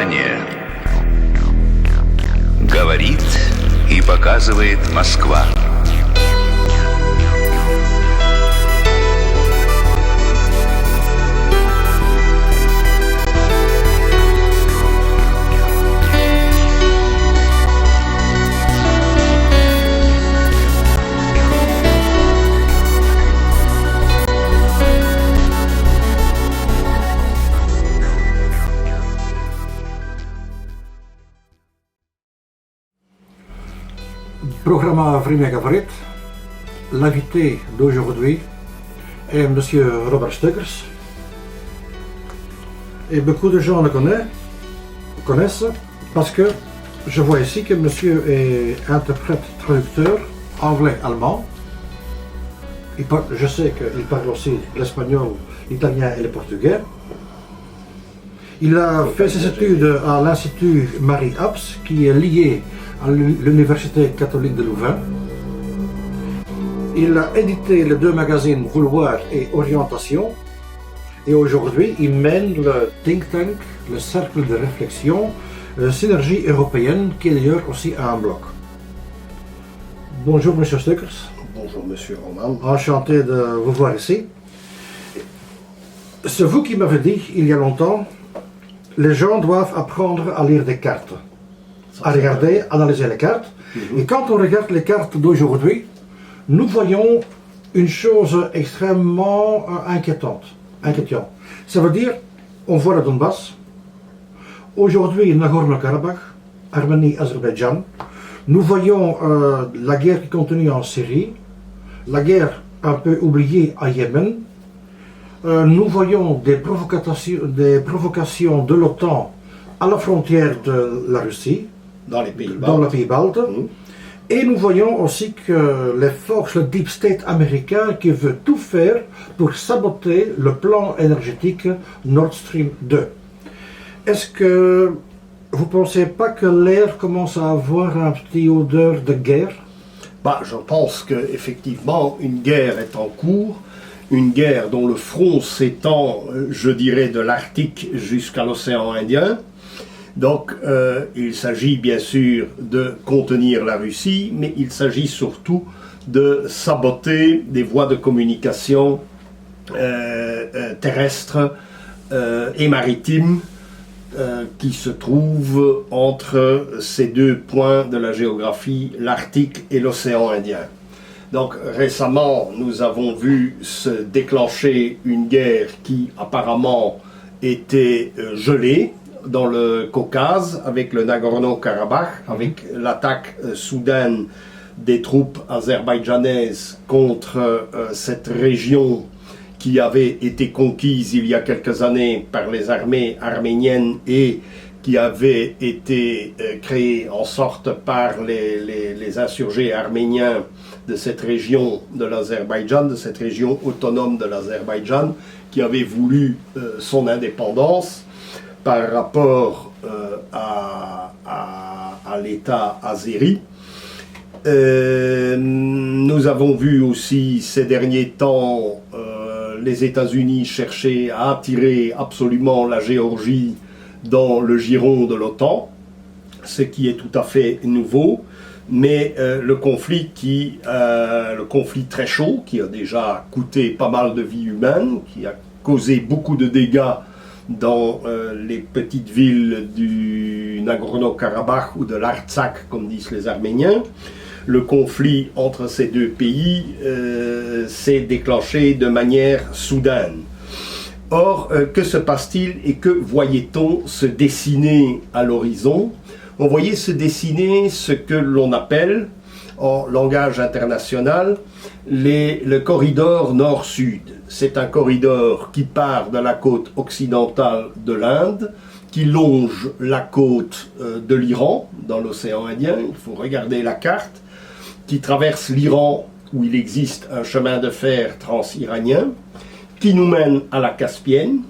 Внимание! Говорит и показывает Москва. Programma Vremia Gavarit. L'invité d'aujourd'hui est Monsieur Robert Stuckers. Et beaucoup de gens le connaissent parce que je vois ici que Monsieur est interprète traducteur anglais-allemand. Je sais qu'il parle aussi l'espagnol, l'italien et le portugais. Il a fait ses études à l'Institut Marie Abs, qui est lié à l'Université catholique de Louvain. Il a édité les deux magazines Vouloir et Orientation. Et aujourd'hui, il mène le think tank, le cercle de réflexion, Synergie européenne, qui est d'ailleurs aussi un blog. Bonjour Monsieur Stuckers. Bonjour Monsieur Roman. Enchanté de vous voir ici. C'est vous qui m'avez dit, il y a longtemps, les gens doivent apprendre à lire des cartes, à regarder, analyser les cartes. Et quand on regarde les cartes d'aujourd'hui, nous voyons une chose extrêmement inquiétante. Ça veut dire, on voit le Donbass, aujourd'hui Nagorno-Karabakh, Arménie, Azerbaïdjan. Nous voyons la guerre qui continue en Syrie, la guerre un peu oubliée à Yémen. Nous voyons des provocations de l'OTAN à la frontière de la Russie, dans les pays baltes. Et nous voyons aussi que les forces, le deep state américain qui veut tout faire pour saboter le plan énergétique Nord Stream 2. Est-ce que vous ne pensez pas que l'air commence à avoir un petit odeur de guerre? Je pense qu'effectivement une guerre est en cours. Une guerre dont le front s'étend, je dirais, de l'Arctique jusqu'à l'océan Indien. Donc, il s'agit bien sûr de contenir la Russie, mais il s'agit surtout de saboter des voies de communication terrestres et maritimes qui se trouvent entre ces deux points de la géographie, l'Arctique et l'océan Indien. Donc récemment, nous avons vu se déclencher une guerre qui apparemment était gelée dans le Caucase avec le Nagorno-Karabakh, avec l'attaque soudaine des troupes azerbaïdjanaises contre cette région qui avait été conquise il y a quelques années par les armées arméniennes et qui avait été créée en sorte par les insurgés arméniens de cette région de l'Azerbaïdjan, de cette région autonome de l'Azerbaïdjan, qui avait voulu son indépendance par rapport à l'État azéri. Nous avons vu aussi ces derniers temps les États-Unis chercher à attirer absolument la Géorgie dans le giron de l'OTAN, ce qui est tout à fait nouveau. Mais le conflit très chaud, qui a déjà coûté pas mal de vies humaines, qui a causé beaucoup de dégâts dans les petites villes du Nagorno-Karabakh ou de l'Artsakh, comme disent les Arméniens, le conflit entre ces deux pays s'est déclenché de manière soudaine. Or, que se passe-t-il et que voyait-on se dessiner à l'horizon? On voyait se dessiner ce que l'on appelle, en langage international, le corridor nord-sud. C'est un corridor qui part de la côte occidentale de l'Inde, qui longe la côte de l'Iran, dans l'océan Indien, il faut regarder la carte, qui traverse l'Iran, où il existe un chemin de fer transiranien, qui nous mène à la Caspienne,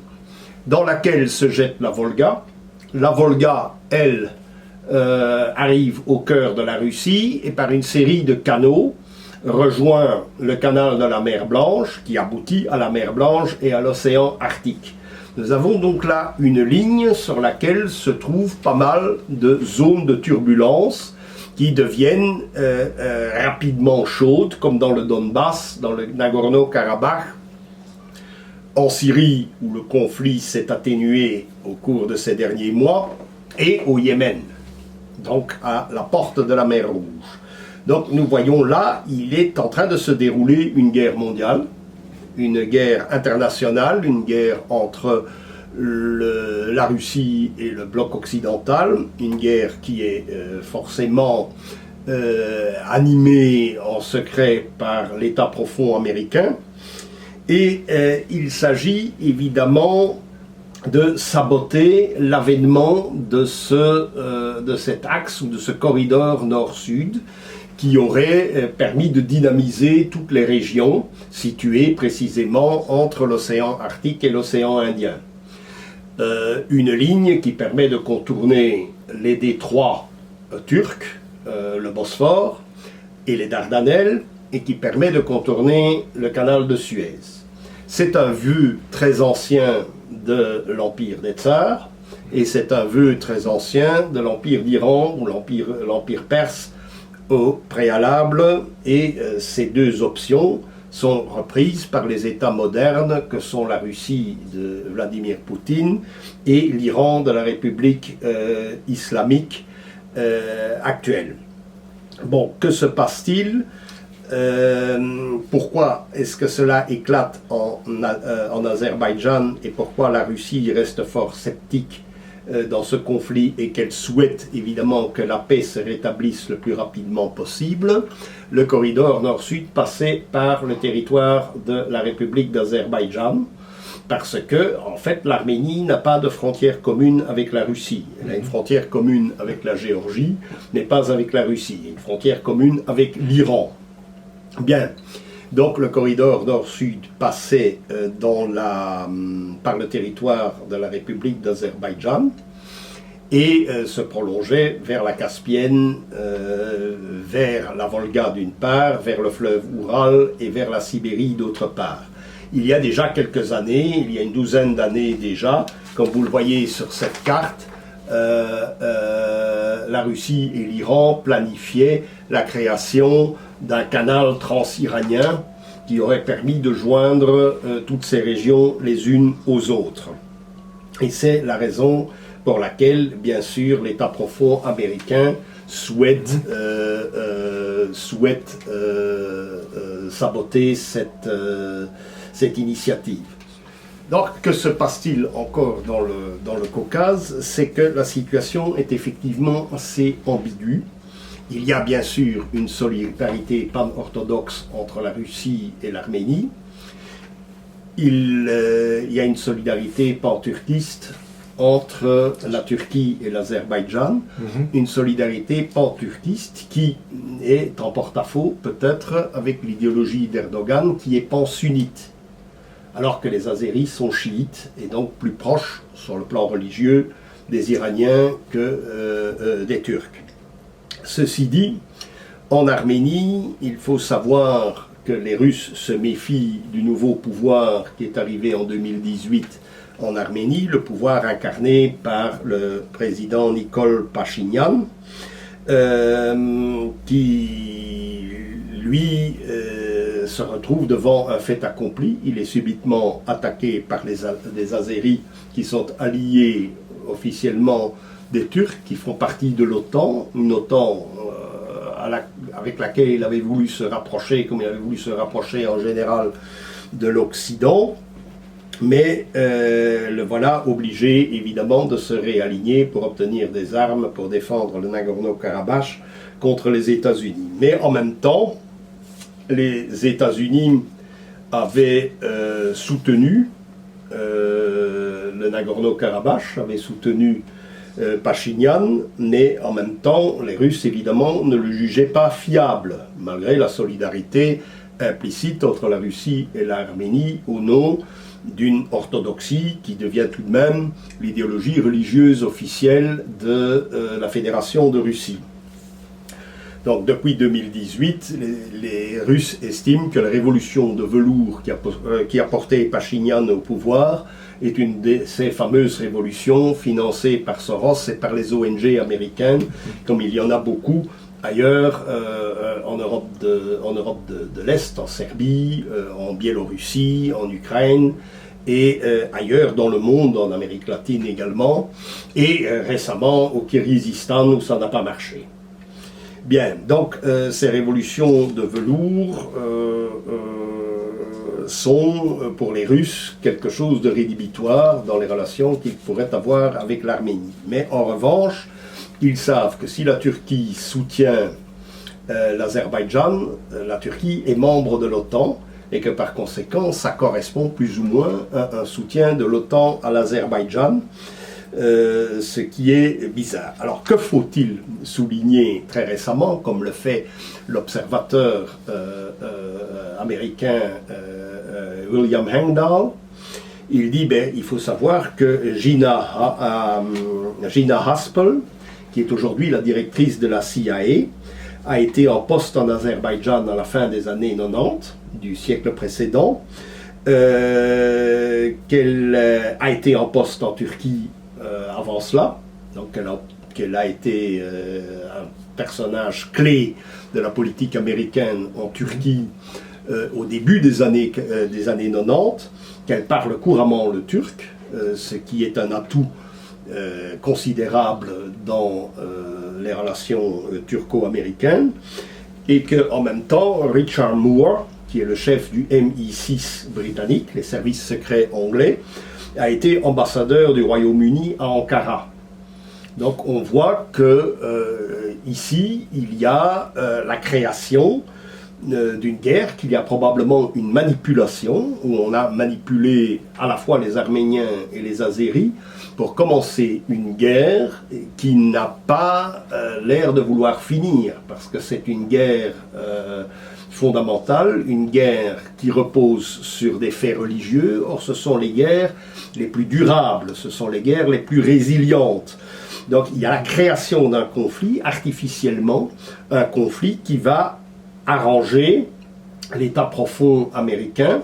dans laquelle se jette la Volga. La Volga, elle, arrive au cœur de la Russie et par une série de canaux rejoint le canal de la mer Blanche qui aboutit à la mer Blanche et à l'océan Arctique. Nous avons donc là une ligne sur laquelle se trouvent pas mal de zones de turbulence qui deviennent rapidement chaudes, comme dans le Donbass, dans le Nagorno-Karabakh, en Syrie, où le conflit s'est atténué au cours de ces derniers mois, et au Yémen, donc à la porte de la mer Rouge. Donc nous voyons là, il est en train de se dérouler une guerre mondiale, une guerre internationale, une guerre entre la Russie et le bloc occidental, une guerre qui est forcément animée en secret par l'État profond américain. Et il s'agit évidemment de saboter l'avènement de cet axe ou de ce corridor nord-sud qui aurait permis de dynamiser toutes les régions situées précisément entre l'océan Arctique et l'océan Indien. Une ligne qui permet de contourner les détroits turcs, le Bosphore et les Dardanelles, et qui permet de contourner le canal de Suez. C'est un vœu très ancien de l'empire des Tsars, et c'est un vœu très ancien de l'empire d'Iran ou l'empire perse au préalable, et ces deux options sont reprises par les États modernes que sont la Russie de Vladimir Poutine et l'Iran de la République islamique actuelle. Bon, que se passe-t-il ? Pourquoi est-ce que cela éclate en Azerbaïdjan et pourquoi la Russie reste fort sceptique dans ce conflit et qu'elle souhaite évidemment que la paix se rétablisse le plus rapidement possible? Le corridor nord-sud passait par le territoire de la République d'Azerbaïdjan parce que, en fait, l'Arménie n'a pas de frontière commune avec la Russie. Elle a une frontière commune avec la Géorgie, mais pas avec la Russie. Une frontière commune avec l'Iran. Bien, donc le corridor nord-sud passait par le territoire de la République d'Azerbaïdjan et se prolongeait vers la Caspienne, vers la Volga d'une part, vers le fleuve Oural et vers la Sibérie d'autre part. Il y a déjà quelques années, il y a une douzaine d'années déjà, comme vous le voyez sur cette carte, la Russie et l'Iran planifiaient la création d'un canal transiranien qui aurait permis de joindre toutes ces régions les unes aux autres. Et c'est la raison pour laquelle, bien sûr, l'État profond américain souhaite saboter cette initiative. Donc, que se passe-t-il encore dans le Caucase? C'est que la situation est effectivement assez ambiguë. Il y a bien sûr une solidarité pan-orthodoxe entre la Russie et l'Arménie. Il y a une solidarité pan-turquiste entre la Turquie et l'Azerbaïdjan. Une solidarité pan-turquiste qui est en porte-à-faux peut-être avec l'idéologie d'Erdogan qui est pan-sunnite. Alors que les Azéris sont chiites et donc plus proches sur le plan religieux des Iraniens que des Turcs. Ceci dit, en Arménie, il faut savoir que les Russes se méfient du nouveau pouvoir qui est arrivé en 2018 en Arménie, le pouvoir incarné par le président Nikol Pachinian, qui, lui, se retrouve devant un fait accompli. Il est subitement attaqué par les Azéris qui sont alliés officiellement des Turcs, qui font partie de l'OTAN, une OTAN avec laquelle il avait voulu se rapprocher, comme il avait voulu se rapprocher en général de l'Occident. Mais le voilà obligé évidemment de se réaligner pour obtenir des armes pour défendre le Nagorno-Karabakh contre les États-Unis. Mais en même temps, les États-Unis avaient soutenu le Nagorno-Karabakh, avaient soutenu Pachinian, mais en même temps, les Russes évidemment ne le jugeaient pas fiable, malgré la solidarité implicite entre la Russie et l'Arménie au nom d'une orthodoxie qui devient tout de même l'idéologie religieuse officielle de la Fédération de Russie. Donc depuis 2018, les Russes estiment que la révolution de velours qui a porté Pachinian au pouvoir est une de ces fameuses révolutions financées par Soros et par les ONG américaines, comme il y en a beaucoup ailleurs en Europe de l'Est, en Serbie, en Biélorussie, en Ukraine, et ailleurs dans le monde, en Amérique latine également, et récemment au Kirghizistan où ça n'a pas marché. Bien, donc ces révolutions de velours sont pour les Russes quelque chose de rédhibitoire dans les relations qu'ils pourraient avoir avec l'Arménie. Mais en revanche, ils savent que si la Turquie soutient l'Azerbaïdjan, la Turquie est membre de l'OTAN, et que par conséquent, ça correspond plus ou moins à un soutien de l'OTAN à l'Azerbaïdjan, ce qui est bizarre. Alors que faut-il souligner très récemment, comme le fait l'observateur américain William Engdahl? Il dit il faut savoir que Gina Haspel, qui est aujourd'hui la directrice de la CIA, a été en poste en Azerbaïdjan à la fin des années 90 du siècle précédent, qu'elle a été en poste en Turquie avant cela, donc qu'elle a été un personnage clé de la politique américaine en Turquie au début des années 90, qu'elle parle couramment le turc, ce qui est un atout considérable dans les relations turco-américaines, et qu'en même temps, Richard Moore, qui est le chef du MI6 britannique, les services secrets anglais, a été ambassadeur du Royaume-Uni à Ankara. Donc on voit que ici, il y a la création d'une guerre, qu'il y a probablement une manipulation, où on a manipulé à la fois les Arméniens et les Azéris, pour commencer une guerre qui n'a pas l'air de vouloir finir, parce que c'est une guerre fondamentale, une guerre qui repose sur des faits religieux. Or ce sont les guerres les plus durables, ce sont les guerres les plus résilientes. Donc il y a la création d'un conflit, artificiellement, un conflit qui va arranger l'État profond américain,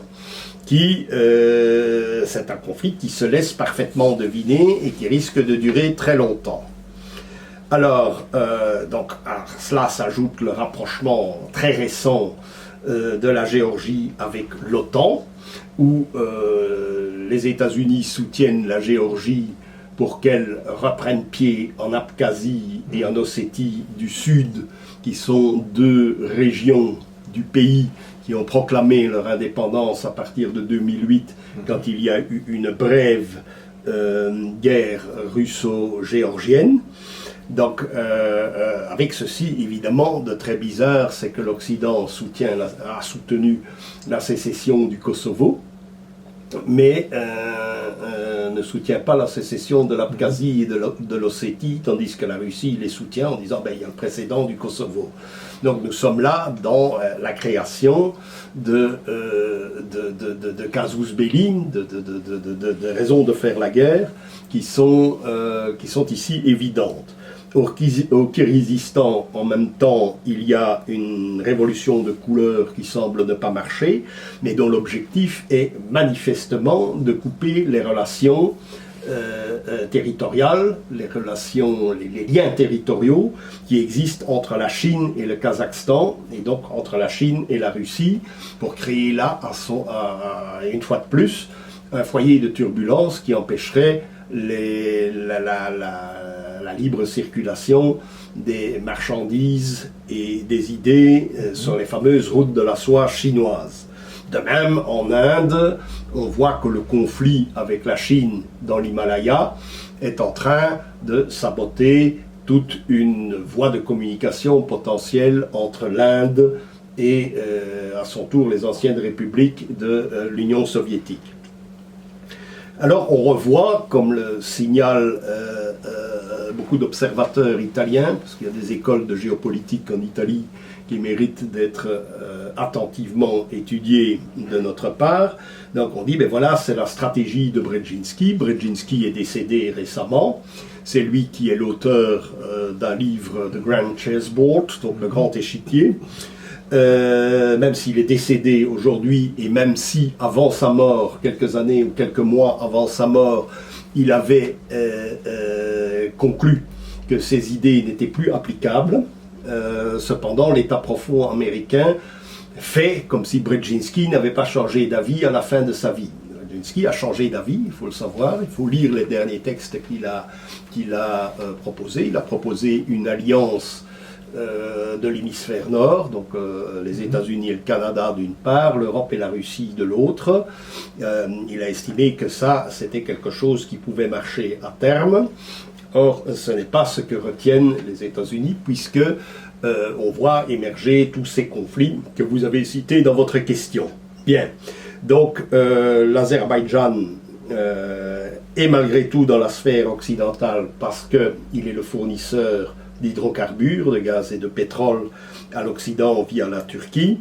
c'est un conflit qui se laisse parfaitement deviner et qui risque de durer très longtemps. Alors, à cela s'ajoute le rapprochement très récent de la Géorgie avec l'OTAN, où les États-Unis soutiennent la Géorgie pour qu'elle reprenne pied en Abkhazie et en Ossétie du Sud, qui sont deux régions du pays qui ont proclamé leur indépendance à partir de 2008, quand il y a eu une brève guerre russo-géorgienne. Donc, avec ceci, évidemment, de très bizarre, c'est que l'Occident a soutenu la sécession du Kosovo, mais ne soutient pas la sécession de l'Abkhazie et de l'Ossétie, tandis que la Russie les soutient en disant il y a le précédent du Kosovo. Donc nous sommes là dans la création de casus belli, de raisons de faire la guerre, qui sont ici évidentes. Au Kirghizistan, en même temps, il y a une révolution de couleur qui semble ne pas marcher, mais dont l'objectif est manifestement de couper les relations territoriales, les liens territoriaux qui existent entre la Chine et le Kazakhstan, et donc entre la Chine et la Russie, pour créer là, une fois de plus, un foyer de turbulence qui empêcherait la libre circulation des marchandises et des idées sur les fameuses routes de la soie chinoises. De même, en Inde, on voit que le conflit avec la Chine dans l'Himalaya est en train de saboter toute une voie de communication potentielle entre l'Inde et, à son tour, les anciennes républiques de l'Union soviétique. Alors on revoit, comme le signale beaucoup d'observateurs italiens, parce qu'il y a des écoles de géopolitique en Italie qui méritent d'être attentivement étudiées de notre part. Donc on dit, ben voilà, c'est la stratégie de Brzezinski. Brzezinski est décédé récemment. C'est lui qui est l'auteur d'un livre, The Grand Chessboard, donc le grand échiquier. Même s'il est décédé aujourd'hui, et même si avant sa mort, quelques années ou quelques mois avant sa mort, il avait conclu que ses idées n'étaient plus applicables, cependant l'État profond américain fait comme si Brzezinski n'avait pas changé d'avis à la fin de sa vie. Brzezinski a changé d'avis, il faut le savoir, il faut lire les derniers textes qu'il a proposés. Il a proposé une alliance de l'hémisphère nord, donc les États-Unis et le Canada d'une part, l'Europe et la Russie de l'autre. Il a estimé que ça, c'était quelque chose qui pouvait marcher à terme. Or, ce n'est pas ce que retiennent les États-Unis, puisque on voit émerger tous ces conflits que vous avez cités dans votre question. Bien, donc l'Azerbaïdjan est malgré tout dans la sphère occidentale parce qu'il est le fournisseur d'hydrocarbures, de gaz et de pétrole à l'Occident via la Turquie.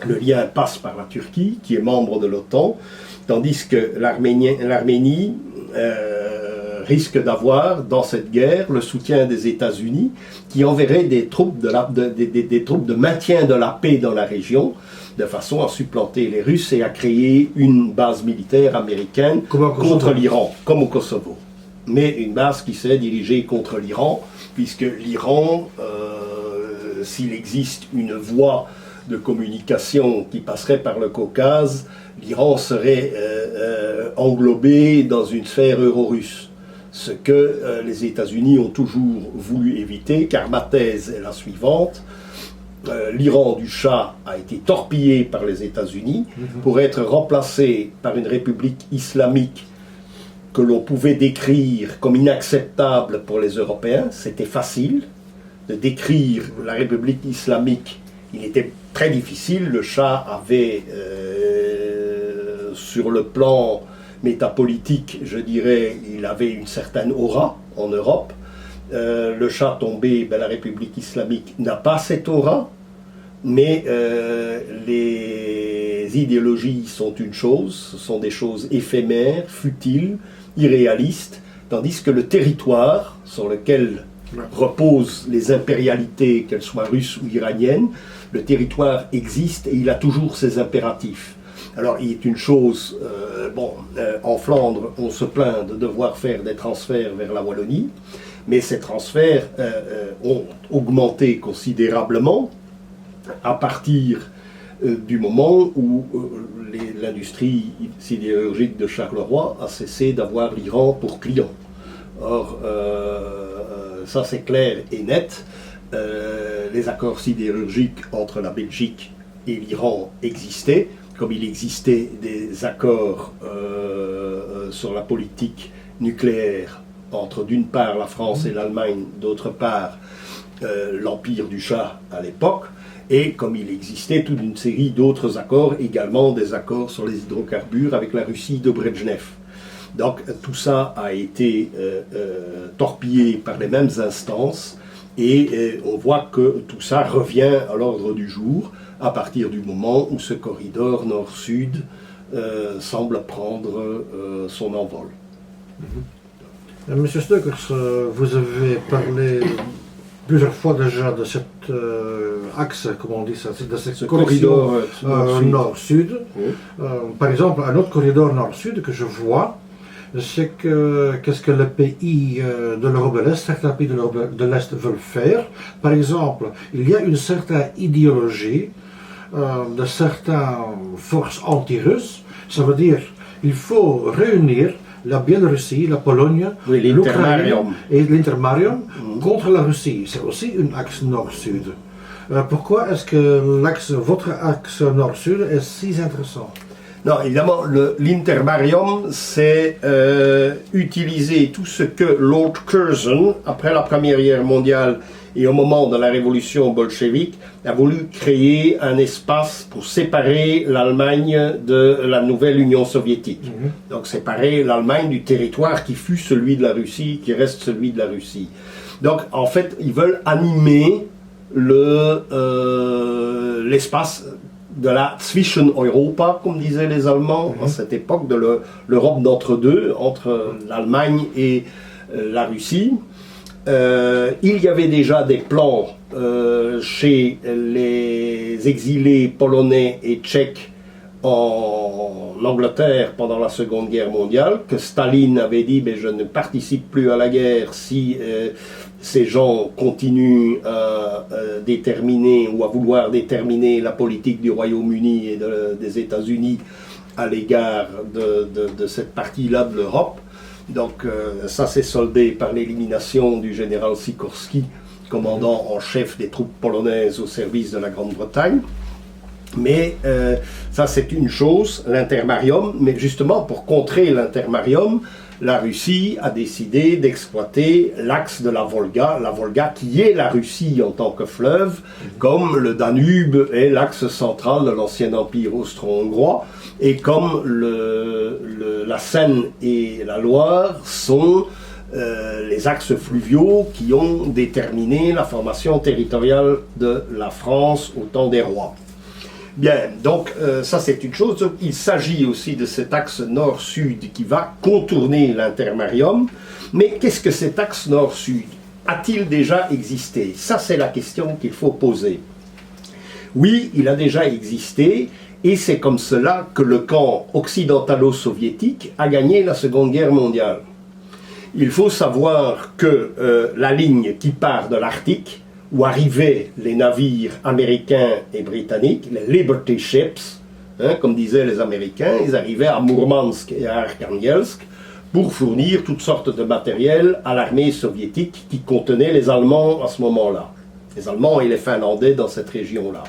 Le lien passe par la Turquie, qui est membre de l'OTAN, tandis que l'Arménie risque d'avoir, dans cette guerre, le soutien des États-Unis, qui enverraient des troupes des troupes de maintien de la paix dans la région, de façon à supplanter les Russes et à créer une base militaire américaine contre l'Iran, comme au Kosovo. Mais une base qui serait dirigée contre l'Iran, puisque l'Iran, s'il existe une voie de communication qui passerait par le Caucase, l'Iran serait englobé dans une sphère euro-russe. Ce que les États-Unis ont toujours voulu éviter, car ma thèse est la suivante. L'Iran du Shah a été torpillé par les États-Unis pour être remplacé par une république islamique que l'on pouvait décrire comme inacceptable pour les Européens. C'était facile de décrire la République islamique. Il était très difficile. Le Shah avait, sur le plan métapolitique, je dirais, il avait une certaine aura en Europe. Le Shah tombé, la République islamique n'a pas cette aura, mais les idéologies sont une chose, ce sont des choses éphémères, futiles, irréalistes, tandis que le territoire sur lequel reposent les impérialités, qu'elles soient russes ou iraniennes, le territoire existe et il a toujours ses impératifs. Alors il est une chose, en Flandre, on se plaint de devoir faire des transferts vers la Wallonie, mais ces transferts ont augmenté considérablement à partir du moment où l'industrie sidérurgique de Charleroi a cessé d'avoir l'Iran pour client. Or, ça c'est clair et net, les accords sidérurgiques entre la Belgique et l'Iran existaient, comme il existait des accords sur la politique nucléaire entre d'une part la France et l'Allemagne, d'autre part l'Empire du Shah à l'époque, et comme il existait toute une série d'autres accords, également des accords sur les hydrocarbures avec la Russie de Brejnev. Donc tout ça a été torpillé par les mêmes instances, et on voit que tout ça revient à l'ordre du jour à partir du moment où ce corridor nord-sud semble prendre son envol. Monsieur Steukers, vous avez parlé plusieurs fois déjà de cet axe, comment on dit ça, de cette corridor nord-sud. Oui. Par exemple, un autre corridor nord-sud que je vois, c'est qu'est-ce que les pays de l'Europe de l'Est, certains pays de l'Europe de l'Est veulent faire. Par exemple, il y a une certaine idéologie de certaines forces anti-russes. Ça veut dire qu'il faut réunir la Biélorussie, la Pologne, l'Ukraine et l'Intermarium contre la Russie. C'est aussi un axe nord-sud. Pourquoi est-ce que votre axe nord-sud est si intéressant? Non, évidemment, l'Intermarium, c'est utiliser tout ce que Lord Curzon, après la Première Guerre mondiale, et au moment de la révolution bolchevique, a voulu créer un espace pour séparer l'Allemagne de la nouvelle Union soviétique. Donc séparer l'Allemagne du territoire qui fut celui de la Russie, qui reste celui de la Russie. Donc en fait, ils veulent animer l'espace de la Zwischen-Europa, comme disaient les Allemands, à cette époque de l'Europe d'entre-deux, entre l'Allemagne et la Russie. Il y avait déjà des plans chez les exilés polonais et tchèques en Angleterre pendant la Seconde Guerre mondiale, que Staline avait dit je ne participe plus à la guerre si ces gens continuent à déterminer ou à vouloir déterminer la politique du Royaume-Uni et des États-Unis à l'égard de cette partie-là de l'Europe. Donc ça s'est soldé par l'élimination du général Sikorski, commandant en chef des troupes polonaises au service de la Grande-Bretagne. Mais ça c'est une chose, l'intermarium, mais justement pour contrer l'intermarium, la Russie a décidé d'exploiter l'axe de la Volga qui est la Russie en tant que fleuve, comme le Danube est l'axe central de l'ancien empire austro-hongrois, et comme la Seine et la Loire sont les axes fluviaux qui ont déterminé la formation territoriale de la France au temps des rois. Bien, donc ça c'est une chose. Il s'agit aussi de cet axe nord-sud qui va contourner l'intermarium. Mais qu'est-ce que cet axe nord-sud? A-t-il déjà existé? Ça c'est la question qu'il faut poser. Oui, il a déjà existé, et c'est comme cela que le camp occidentalo-soviétique a gagné la Seconde Guerre mondiale. Il faut savoir que la ligne qui part de l'Arctique, où arrivaient les navires américains et britanniques, les Liberty Ships, comme disaient les Américains, ils arrivaient à Mourmansk et à Arkhangelsk pour fournir toutes sortes de matériel à l'armée soviétique qui contenait les Allemands à ce moment-là. Les Allemands et les Finlandais dans cette région-là.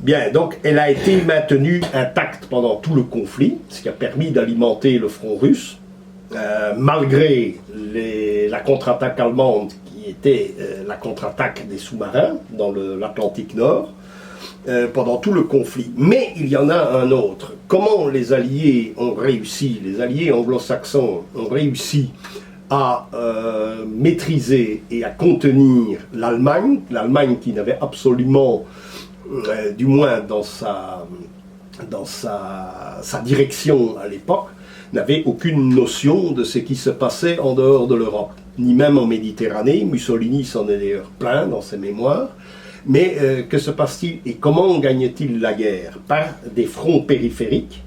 Bien, donc elle a été maintenue intacte pendant tout le conflit, ce qui a permis d'alimenter le front russe, malgré la contre-attaque allemande qui était la contre-attaque des sous-marins dans l'Atlantique Nord, pendant tout le conflit. Mais il y en a un autre. Comment les Alliés ont réussi, les Alliés anglo-saxons ont réussi à maîtriser et à contenir l'Allemagne qui n'avait absolument, du moins dans sa direction à l'époque, n'avait aucune notion de ce qui se passait en dehors de l'Europe, ni même en Méditerranée. Mussolini s'en est d'ailleurs plein dans ses mémoires. Mais que se passe-t-il et comment gagne-t-il la guerre? Par des fronts périphériques.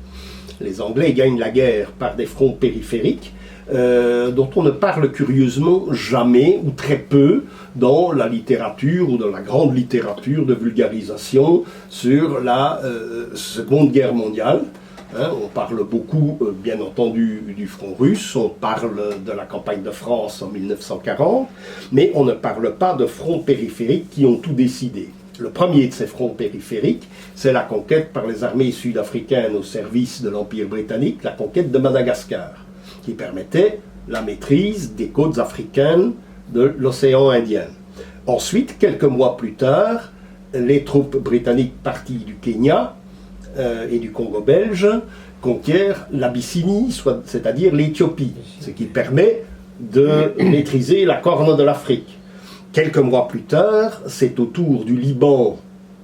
Les Anglais gagnent la guerre par des fronts périphériques dont on ne parle curieusement jamais ou très peu dans la littérature ou dans la grande littérature de vulgarisation sur la Seconde Guerre mondiale. On parle beaucoup, bien entendu, du front russe, on parle de la campagne de France en 1940, mais on ne parle pas de fronts périphériques qui ont tout décidé. Le premier de ces fronts périphériques, c'est la conquête par les armées sud-africaines au service de l'Empire britannique, la conquête de Madagascar, qui permettait la maîtrise des côtes africaines de l'océan Indien. Ensuite, quelques mois plus tard, les troupes britanniques parties du Kenya et du Congo belge conquièrent l'Abyssinie, c'est-à-dire l'Éthiopie, ce qui permet de maîtriser la corne de l'Afrique. Quelques mois plus tard, c'est au tour du Liban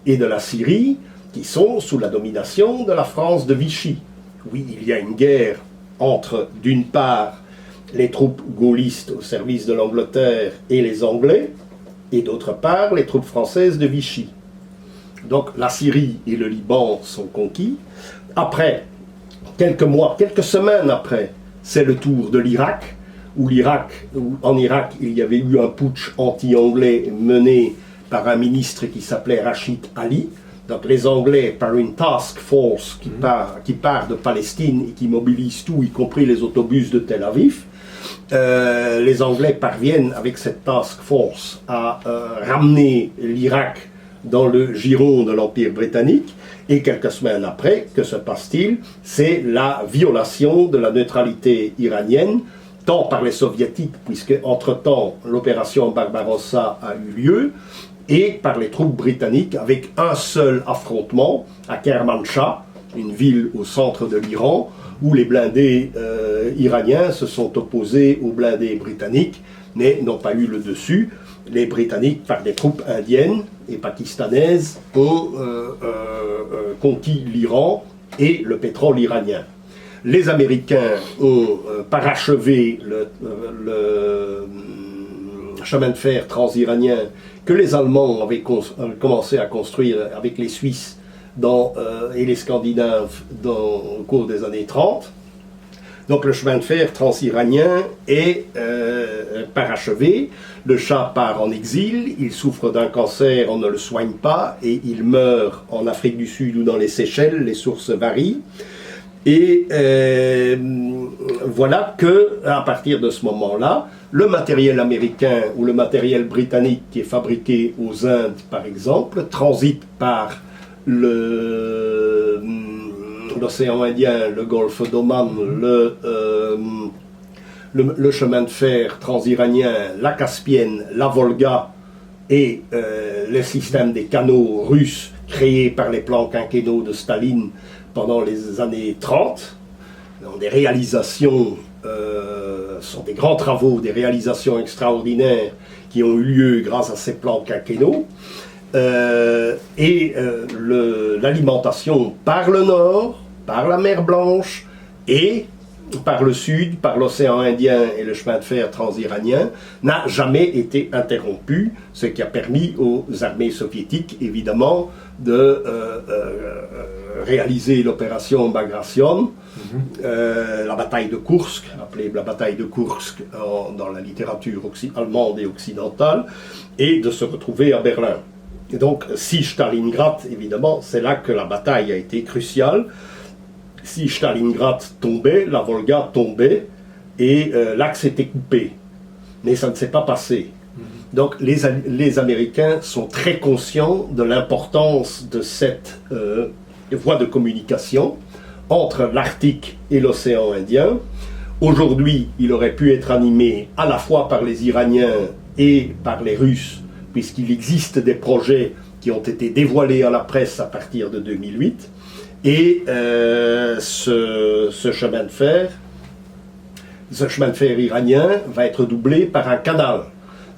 et de la Syrie qui sont sous la domination de la France de Vichy. Oui, il y a une guerre entre, d'une part, les troupes gaullistes au service de l'Angleterre et les Anglais, et d'autre part, les troupes françaises de Vichy. Donc la Syrie et le Liban sont conquis. Après, quelques semaines après, c'est le tour de l'Irak, où en Irak, il y avait eu un putsch anti-anglais mené par un ministre qui s'appelait Rachid Ali. Donc les Anglais, par une task force qui part de Palestine et qui mobilise tout, y compris les autobus de Tel Aviv, les Anglais parviennent avec cette task force à ramener l'Irak dans le giron de l'Empire britannique, et quelques semaines après, que se passe-t-il? C'est la violation de la neutralité iranienne tant par les soviétiques, puisque entre-temps l'opération Barbarossa a eu lieu, et par les troupes britanniques, avec un seul affrontement à Kermanshah, une ville au centre de l'Iran, où les blindés iraniens se sont opposés aux blindés britanniques, mais n'ont pas eu le dessus. Les Britanniques, par des troupes indiennes et pakistanaises, ont conquis l'Iran et le pétrole iranien. Les Américains ont parachevé le chemin de fer transiranien que les Allemands avaient commencé à construire avec les Suisses et les Scandinaves au cours des années 30. Donc le chemin de fer transiranien est parachevé. Le Shah part en exil, il souffre d'un cancer, on ne le soigne pas, et il meurt en Afrique du Sud ou dans les Seychelles, les sources varient. Et voilà que, à partir de ce moment-là, le matériel américain ou le matériel britannique qui est fabriqué aux Indes, par exemple, transite par l'océan Indien, le golfe d'Oman, le chemin de fer transiranien, la Caspienne, la Volga et le système des canaux russes créés par les plans quinquennaux de Staline pendant les années 30, des réalisations, sont des grands travaux, des réalisations extraordinaires qui ont eu lieu grâce à ces plans quinquennaux, l'alimentation par le nord, par la mer Blanche et par le sud, par l'océan Indien et le chemin de fer transiranien, n'a jamais été interrompu, ce qui a permis aux armées soviétiques, évidemment, de réaliser l'opération Bagration, la bataille de Kursk, appelée la bataille de Kursk dans la littérature allemande et occidentale, et de se retrouver à Berlin. Et donc, si Stalingrad, évidemment, c'est là que la bataille a été cruciale. Si Stalingrad tombait, la Volga tombait, et l'axe était coupé. Mais ça ne s'est pas passé. Donc les Américains sont très conscients de l'importance de cette voie de communication entre l'Arctique et l'océan Indien. Aujourd'hui, il aurait pu être animé à la fois par les Iraniens et par les Russes, puisqu'il existe des projets qui ont été dévoilés à la presse à partir de 2008. Et ce chemin de fer iranien va être doublé par un canal.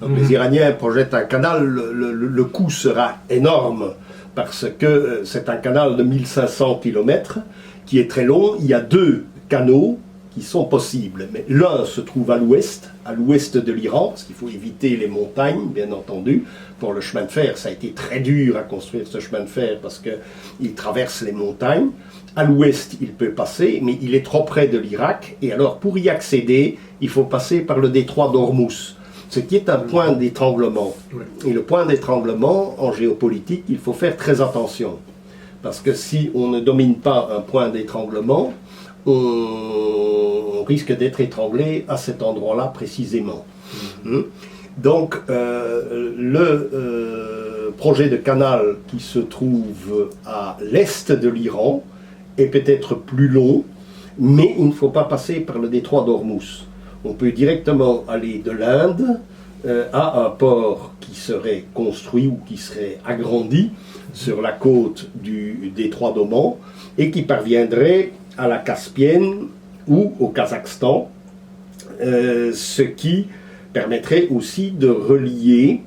Donc les Iraniens projettent un canal, le coût sera énorme parce que c'est un canal de 1500 km qui est très long. Il y a 2 canaux qui sont possibles, mais l'un se trouve à l'ouest de l'Iran, parce qu'il faut éviter les montagnes, bien entendu. Pour le chemin de fer, ça a été très dur à construire ce chemin de fer parce qu'il traverse les montagnes. À l'ouest, il peut passer, mais il est trop près de l'Irak, et alors pour y accéder, il faut passer par le détroit d'Ormuz, ce qui est un point d'étranglement. Et le point d'étranglement, en géopolitique, il faut faire très attention, parce que si on ne domine pas un point d'étranglement, on risque d'être étranglé à cet endroit-là précisément. Donc, le projet de canal qui se trouve à l'est de l'Iran est peut-être plus long, mais il ne faut pas passer par le détroit d'Ormuz. On peut directement aller de l'Inde à un port qui serait construit ou qui serait agrandi sur la côte du détroit d'Oman et qui parviendrait à la Caspienne ou au Kazakhstan, ce qui permettrait aussi de relier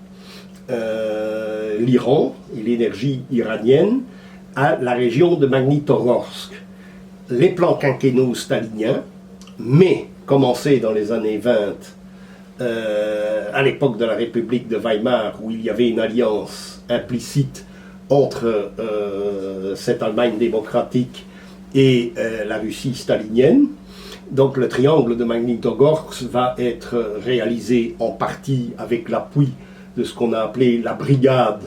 l'Iran et l'énergie iranienne à la région de Magnitogorsk. Les plans quinquennaux staliniens, mais commencés dans les années 20, à l'époque de la République de Weimar, où il y avait une alliance implicite entre cette Allemagne démocratique et la Russie stalinienne. Donc le triangle de Magnitogorsk va être réalisé en partie avec l'appui de ce qu'on a appelé la brigade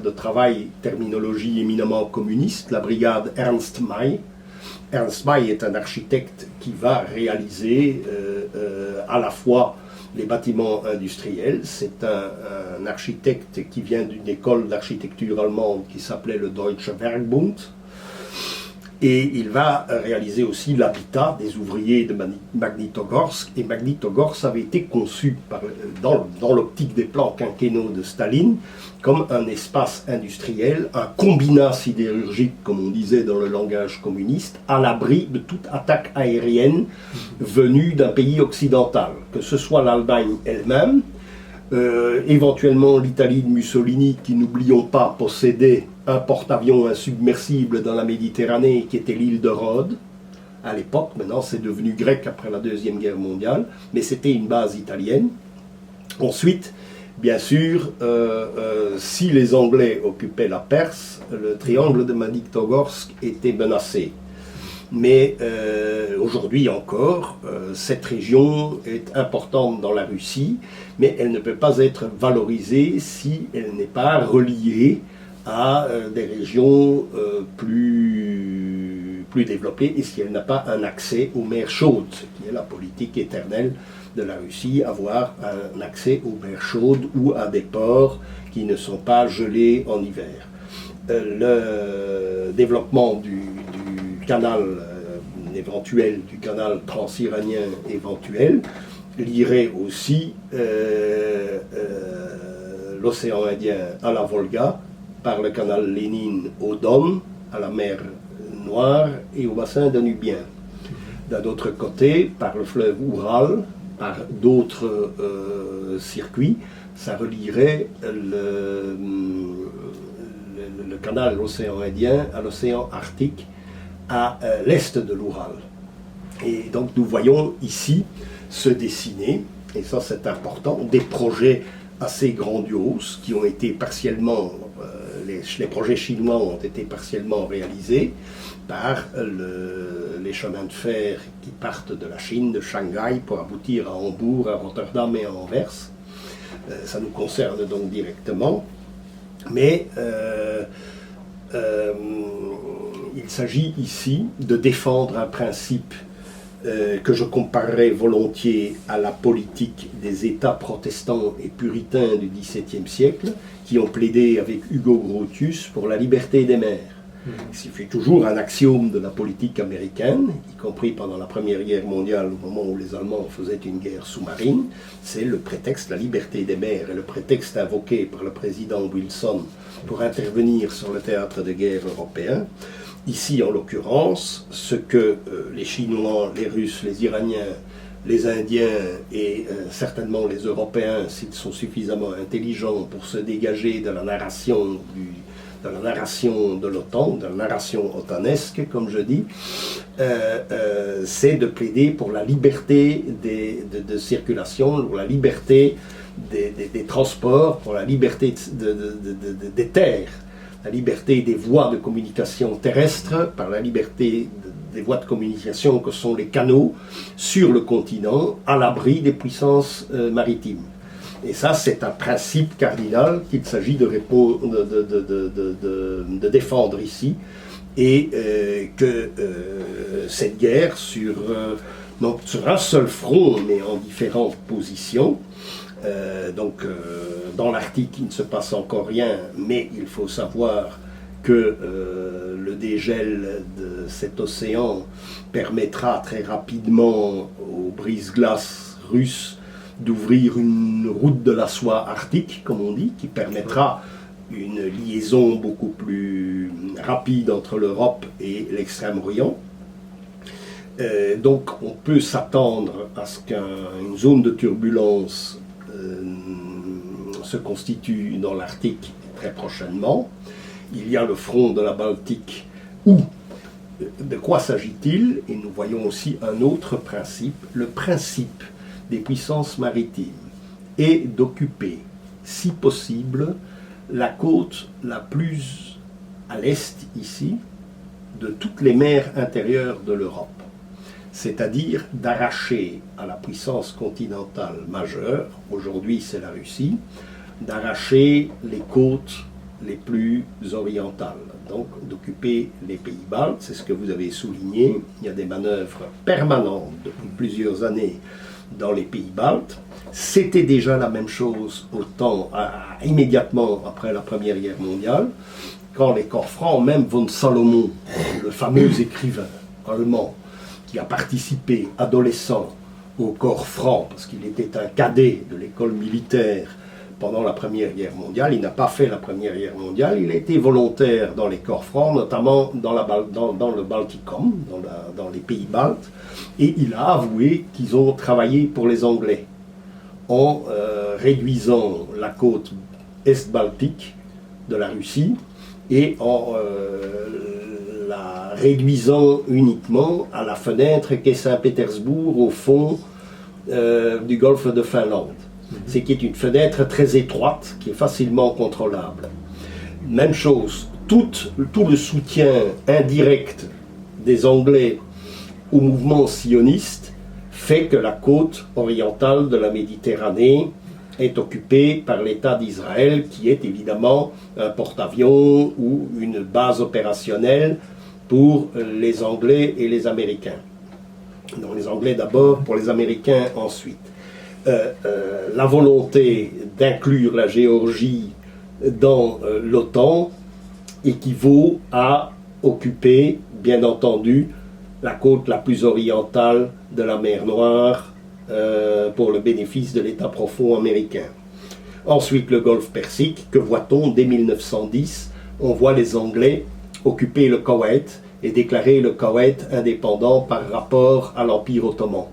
de travail, terminologie éminemment communiste, la brigade Ernst May. Ernst May est un architecte qui va réaliser à la fois les bâtiments industriels. C'est un architecte qui vient d'une école d'architecture allemande qui s'appelait le Deutsche Werkbund. Et il va réaliser aussi l'habitat des ouvriers de Magnitogorsk. Et Magnitogorsk avait été conçu dans l'optique des plans quinquennaux de Staline comme un espace industriel, un combinat sidérurgique, comme on disait dans le langage communiste, à l'abri de toute attaque aérienne venue d'un pays occidental, que ce soit l'Allemagne elle-même, éventuellement l'Italie de Mussolini, qui, n'oublions pas, possédait un porte-avions insubmersible dans la Méditerranée, qui était l'île de Rhodes, à l'époque. Maintenant, c'est devenu grec après la Deuxième Guerre mondiale, mais c'était une base italienne. Ensuite, bien sûr, si les Anglais occupaient la Perse, le triangle de Magnitogorsk était menacé. Mais aujourd'hui encore, cette région est importante dans la Russie, mais elle ne peut pas être valorisée si elle n'est pas reliée à des régions plus développées et si elle n'a pas un accès aux mers chaudes, ce qui est la politique éternelle de la Russie, avoir un accès aux mers chaudes ou à des ports qui ne sont pas gelés en hiver. Le développement du canal éventuel, du canal transiranien éventuel, lierait aussi l'océan Indien à la Volga, par le canal Lénine au Don, à la mer Noire et au bassin danubien. D'un autre côté, par le fleuve Oural, par d'autres circuits, ça relierait le canal, l'océan Indien, à l'océan Arctique, à l'est de l'Oural. Et donc nous voyons ici se dessiner, et ça c'est important, des projets assez grandioses qui ont été partiellement, les projets chinois ont été partiellement réalisés par les chemins de fer qui partent de la Chine, de Shanghai, pour aboutir à Hambourg, à Rotterdam et à Anvers. Ça nous concerne donc directement, mais il s'agit ici de défendre un principe que je comparerais volontiers à la politique des États protestants et puritains du XVIIe siècle, qui ont plaidé avec Hugo Grotius pour la liberté des mers. C'est toujours un axiome de la politique américaine, y compris pendant la Première Guerre mondiale, au moment où les Allemands faisaient une guerre sous-marine, c'est le prétexte, la liberté des mers, et le prétexte invoqué par le président Wilson pour intervenir sur le théâtre de guerre européen. Ici, en l'occurrence, ce que les Chinois, les Russes, les Iraniens, les Indiens et certainement les Européens, s'ils sont suffisamment intelligents pour se dégager de la narration de l'OTAN, de la narration otanesque, comme je dis, c'est de plaider pour la liberté de circulation, pour la liberté des transports, pour la liberté des terres, la liberté des voies de communication terrestres, par la liberté des voies de communication que sont les canaux sur le continent, à l'abri des puissances maritimes. Et ça, c'est un principe cardinal qu'il s'agit de défendre ici, et que cette guerre sur un seul front, mais en différentes positions, dans l'Arctique, il ne se passe encore rien, mais il faut savoir que le dégel de cet océan permettra très rapidement aux brise-glaces russes d'ouvrir une route de la soie arctique, comme on dit, qui permettra une liaison beaucoup plus rapide entre l'Europe et l'Extrême-Orient. Donc on peut s'attendre à ce qu'une zone de turbulence se constitue dans l'Arctique très prochainement. Il y a le front de la Baltique où, de quoi s'agit-il? Et nous voyons aussi un autre principe, le principe des puissances maritimes, est d'occuper, si possible, la côte la plus à l'est ici, de toutes les mers intérieures de l'Europe. C'est-à-dire d'arracher à la puissance continentale majeure, aujourd'hui c'est la Russie, d'arracher les côtes les plus orientales, donc d'occuper les pays baltes, c'est ce que vous avez souligné. Il y a des manœuvres permanentes depuis plusieurs années dans les pays baltes. C'était déjà la même chose immédiatement après la Première Guerre mondiale, quand les corps francs, même von Salomon, le fameux écrivain allemand, qui a participé, adolescent, au corps franc, parce qu'il était un cadet de l'école militaire pendant la Première Guerre mondiale. Il n'a pas fait la Première Guerre mondiale, il a été volontaire dans les corps francs, notamment dans le Baltikum, dans les pays baltes, et il a avoué qu'ils ont travaillé pour les Anglais en réduisant la côte est-baltique de la Russie et en la réduisant uniquement à la fenêtre qu'est Saint-Pétersbourg au fond du golfe de Finlande. C'est qui est une fenêtre très étroite, qui est facilement contrôlable. Même chose, tout le soutien indirect des Anglais au mouvement sioniste fait que la côte orientale de la Méditerranée est occupée par l'État d'Israël, qui est évidemment un porte-avions ou une base opérationnelle pour les Anglais et les Américains. Donc les Anglais d'abord, pour les Américains ensuite. La volonté d'inclure la Géorgie dans l'OTAN équivaut à occuper, bien entendu, la côte la plus orientale de la mer Noire pour le bénéfice de l'État profond américain. Ensuite, le golfe Persique, que voit-on dès 1910? On voit les Anglais occuper le Koweït et déclarer le Koweït indépendant par rapport à l'Empire ottoman.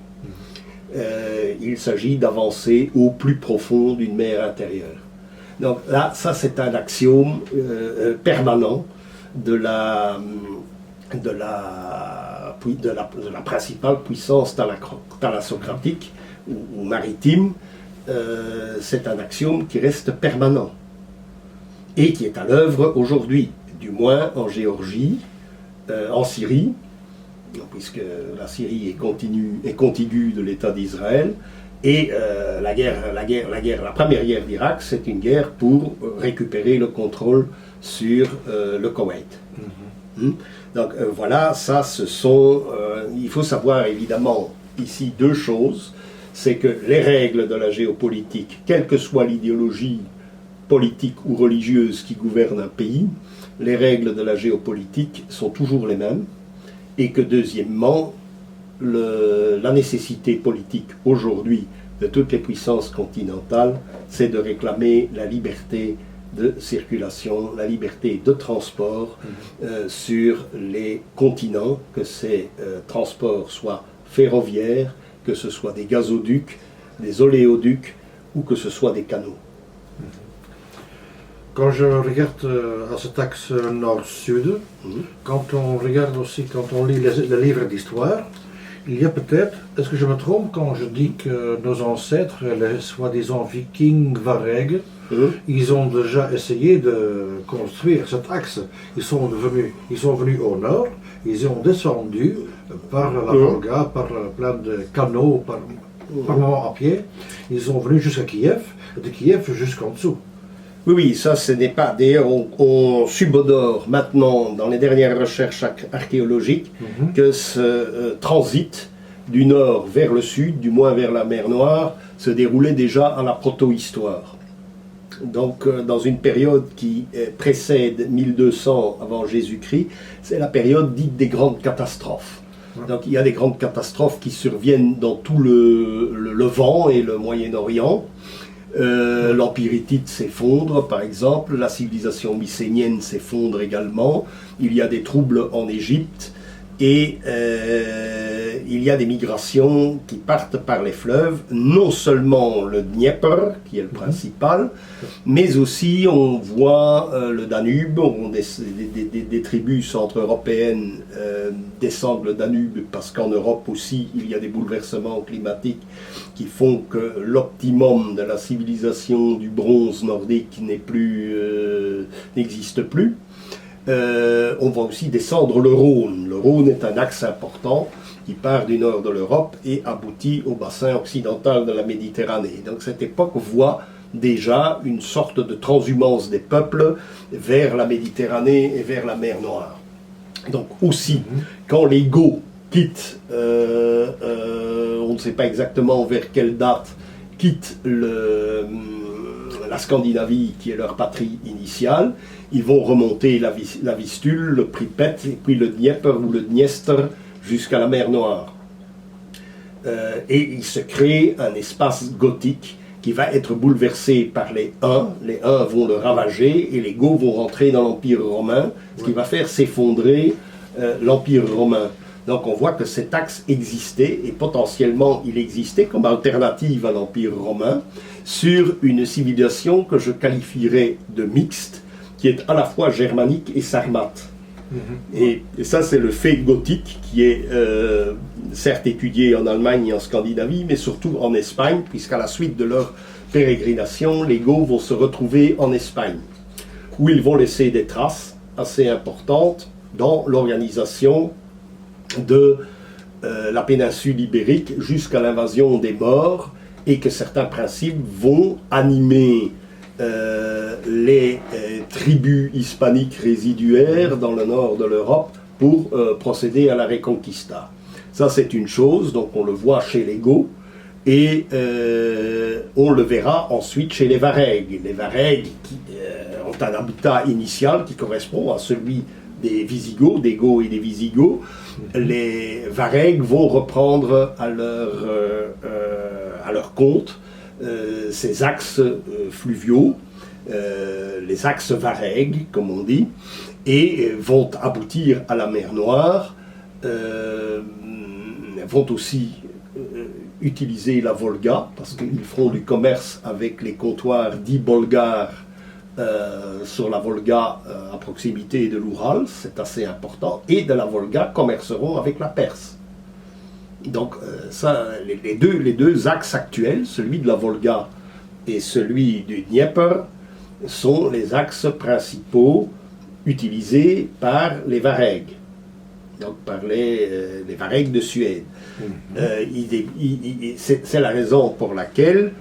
Il s'agit d'avancer au plus profond d'une mer intérieure. Donc là, ça c'est un axiome permanent de la principale puissance thalassocratique ou maritime. C'est un axiome qui reste permanent et qui est à l'œuvre aujourd'hui, du moins en Géorgie, en Syrie, puisque la Syrie est contiguë de l'État d'Israël, et la première guerre d'Irak, c'est une guerre pour récupérer le contrôle sur le Koweït. Donc voilà, ça ce sont... il faut savoir évidemment ici deux choses, c'est que les règles de la géopolitique, quelle que soit l'idéologie politique ou religieuse qui gouverne un pays, les règles de la géopolitique sont toujours les mêmes, et que deuxièmement, la nécessité politique aujourd'hui de toutes les puissances continentales, c'est de réclamer la liberté de circulation, la liberté de transport sur les continents, que ces transports soient ferroviaires, que ce soit des gazoducs, des oléoducs ou que ce soit des canaux. Quand je regarde à cet axe nord-sud, quand on regarde aussi, quand on lit les livres d'histoire, il y a peut-être, est-ce que je me trompe quand je dis que nos ancêtres, les soi-disant vikings varègues, ils ont déjà essayé de construire cet axe. Ils sont venus au nord, ils ont descendu par la Volga, par plein de canaux, par moment à pied, ils sont venus jusqu'à Kiev, et de Kiev jusqu'en dessous. Oui, ça ce n'est pas. D'ailleurs, on subodore maintenant, dans les dernières recherches archéologiques, que ce transit du nord vers le sud, du moins vers la mer Noire, se déroulait déjà à la protohistoire. Donc, dans une période qui précède 1200 avant Jésus-Christ, c'est la période dite des grandes catastrophes. Donc, il y a des grandes catastrophes qui surviennent dans tout le Levant et le Moyen-Orient. L'Empire hittite s'effondre, par exemple, la civilisation mycénienne s'effondre également, il y a des troubles en Égypte, et il y a des migrations qui partent par les fleuves, non seulement le Dniepr, qui est le principal, mais aussi on voit le Danube, des tribus centre-européennes descendent le Danube, parce qu'en Europe aussi il y a des bouleversements climatiques qui font que l'optimum de la civilisation du bronze nordique n'existe plus. On va aussi descendre le Rhône. Le Rhône est un axe important qui part du nord de l'Europe et aboutit au bassin occidental de la Méditerranée. Donc cette époque voit déjà une sorte de transhumance des peuples vers la Méditerranée et vers la mer Noire. Donc aussi, quand les Goths quittent, on ne sait pas exactement vers quelle date, quittent la la Scandinavie, qui est leur patrie initiale. Ils vont remonter la Vistule, le Pripet, et puis le Dnieper ou le Dniester jusqu'à la mer Noire. Et il se crée un espace gothique qui va être bouleversé par les Huns. Les Huns vont le ravager et les Goths vont rentrer dans l'Empire romain, ce qui va faire s'effondrer l'Empire romain. Donc on voit que cet axe existait, et potentiellement il existait comme alternative à l'Empire romain, sur une civilisation que je qualifierais de mixte, qui est à la fois germanique et sarmate. Et ça, c'est le fait gothique qui est certes étudié en Allemagne et en Scandinavie, mais surtout en Espagne, puisqu'à la suite de leur pérégrination, les Goths vont se retrouver en Espagne, où ils vont laisser des traces assez importantes dans l'organisation de la péninsule ibérique jusqu'à l'invasion des Maures, et que certains principes vont animer les tribus hispaniques résiduaires dans le nord de l'Europe pour procéder à la Reconquista. Ça, c'est une chose, donc on le voit chez les Goths, et on le verra ensuite chez les Varègues. Les Varègues qui ont un habitat initial qui correspond à celui des Visigoths, des Goths et des Visigoths. Les Varègues vont reprendre à leur compte ces axes fluviaux, les axes varègues, comme on dit, et vont aboutir à la mer Noire, vont aussi utiliser la Volga, parce qu'ils feront du commerce avec les comptoirs dits bolgares sur la Volga à proximité de l'Oural, c'est assez important, et de la Volga commerceront avec la Perse. Donc ça, les deux axes actuels, celui de la Volga et celui du Dnieper, sont les axes principaux utilisés par les Varègues, donc par les Varègues de Suède. C'est la raison pour laquelle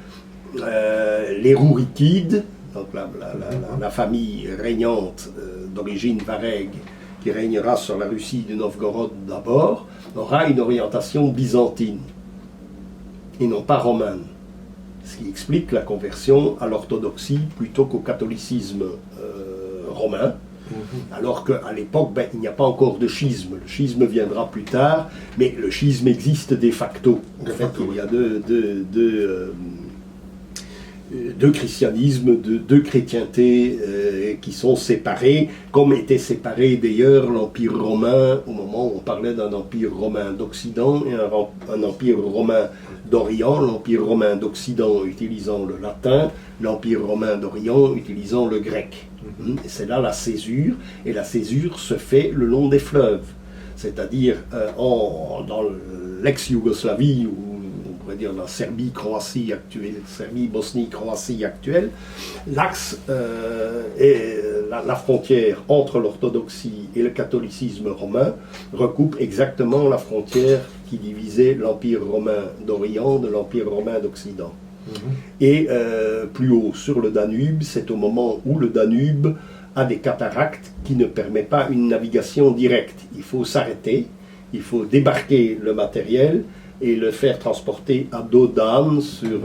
les Rourikides, donc la famille régnante d'origine varègue, qui régnera sur la Russie de Novgorod d'abord, aura une orientation byzantine et non pas romane. Ce qui explique la conversion à l'orthodoxie plutôt qu'au catholicisme romain, alors qu'à l'époque, il n'y a pas encore de schisme. Le schisme viendra plus tard, mais le schisme existe de facto. En fait, il y a deux christianismes, deux chrétientés qui sont séparés, comme était séparé d'ailleurs l'Empire romain au moment où on parlait d'un Empire romain d'Occident et un Empire romain d'Orient, l'Empire romain d'Occident utilisant le latin, l'Empire romain d'Orient utilisant le grec. Et c'est là la césure, et la césure se fait le long des fleuves, c'est-à-dire dans l'ex-Yougoslavie, ou on pourrait dire la Serbie-Croatie actuelle, Serbie-Bosnie-Croatie actuelle, l'axe et la frontière entre l'orthodoxie et le catholicisme romain recoupe exactement la frontière qui divisait l'Empire romain d'Orient de l'Empire romain d'Occident. Et plus haut sur le Danube, c'est au moment où le Danube a des cataractes qui ne permettent pas une navigation directe. Il faut s'arrêter, il faut débarquer le matériel et le faire transporter à dos d'âne sur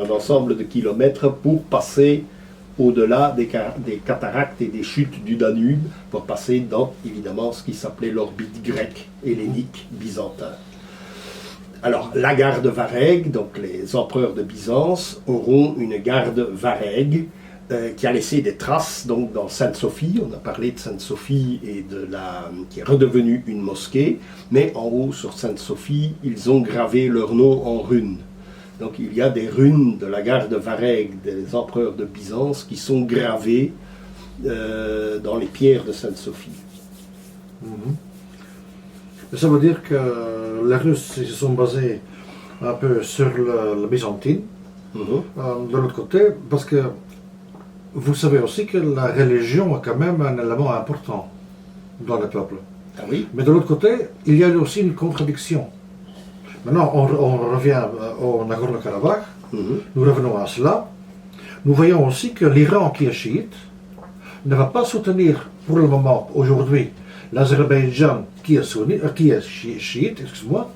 un ensemble de kilomètres pour passer au-delà des cataractes et des chutes du Danube, pour passer dans, évidemment, ce qui s'appelait l'orbite grecque, hellénique, byzantin. Alors, la garde varègue, donc les empereurs de Byzance, auront une garde varègue qui a laissé des traces donc, dans Sainte-Sophie. On a parlé de Sainte-Sophie et qui est redevenue une mosquée, mais en haut sur Sainte-Sophie, ils ont gravé leur nom en runes. Donc il y a des runes de la garde varègue des empereurs de Byzance qui sont gravées dans les pierres de Sainte-Sophie. Ça veut dire que les Russes se sont basés un peu sur le byzantine, de l'autre côté, parce que vous savez aussi que la religion est quand même un élément important dans le peuple. Ah oui. Mais de l'autre côté, il y a aussi une contradiction. Maintenant, on revient au Nagorno-Karabakh, nous revenons à cela. Nous voyons aussi que l'Iran, qui est chiite, ne va pas soutenir pour le moment, aujourd'hui, l'Azerbaïdjan qui est chiite, excuse-moi,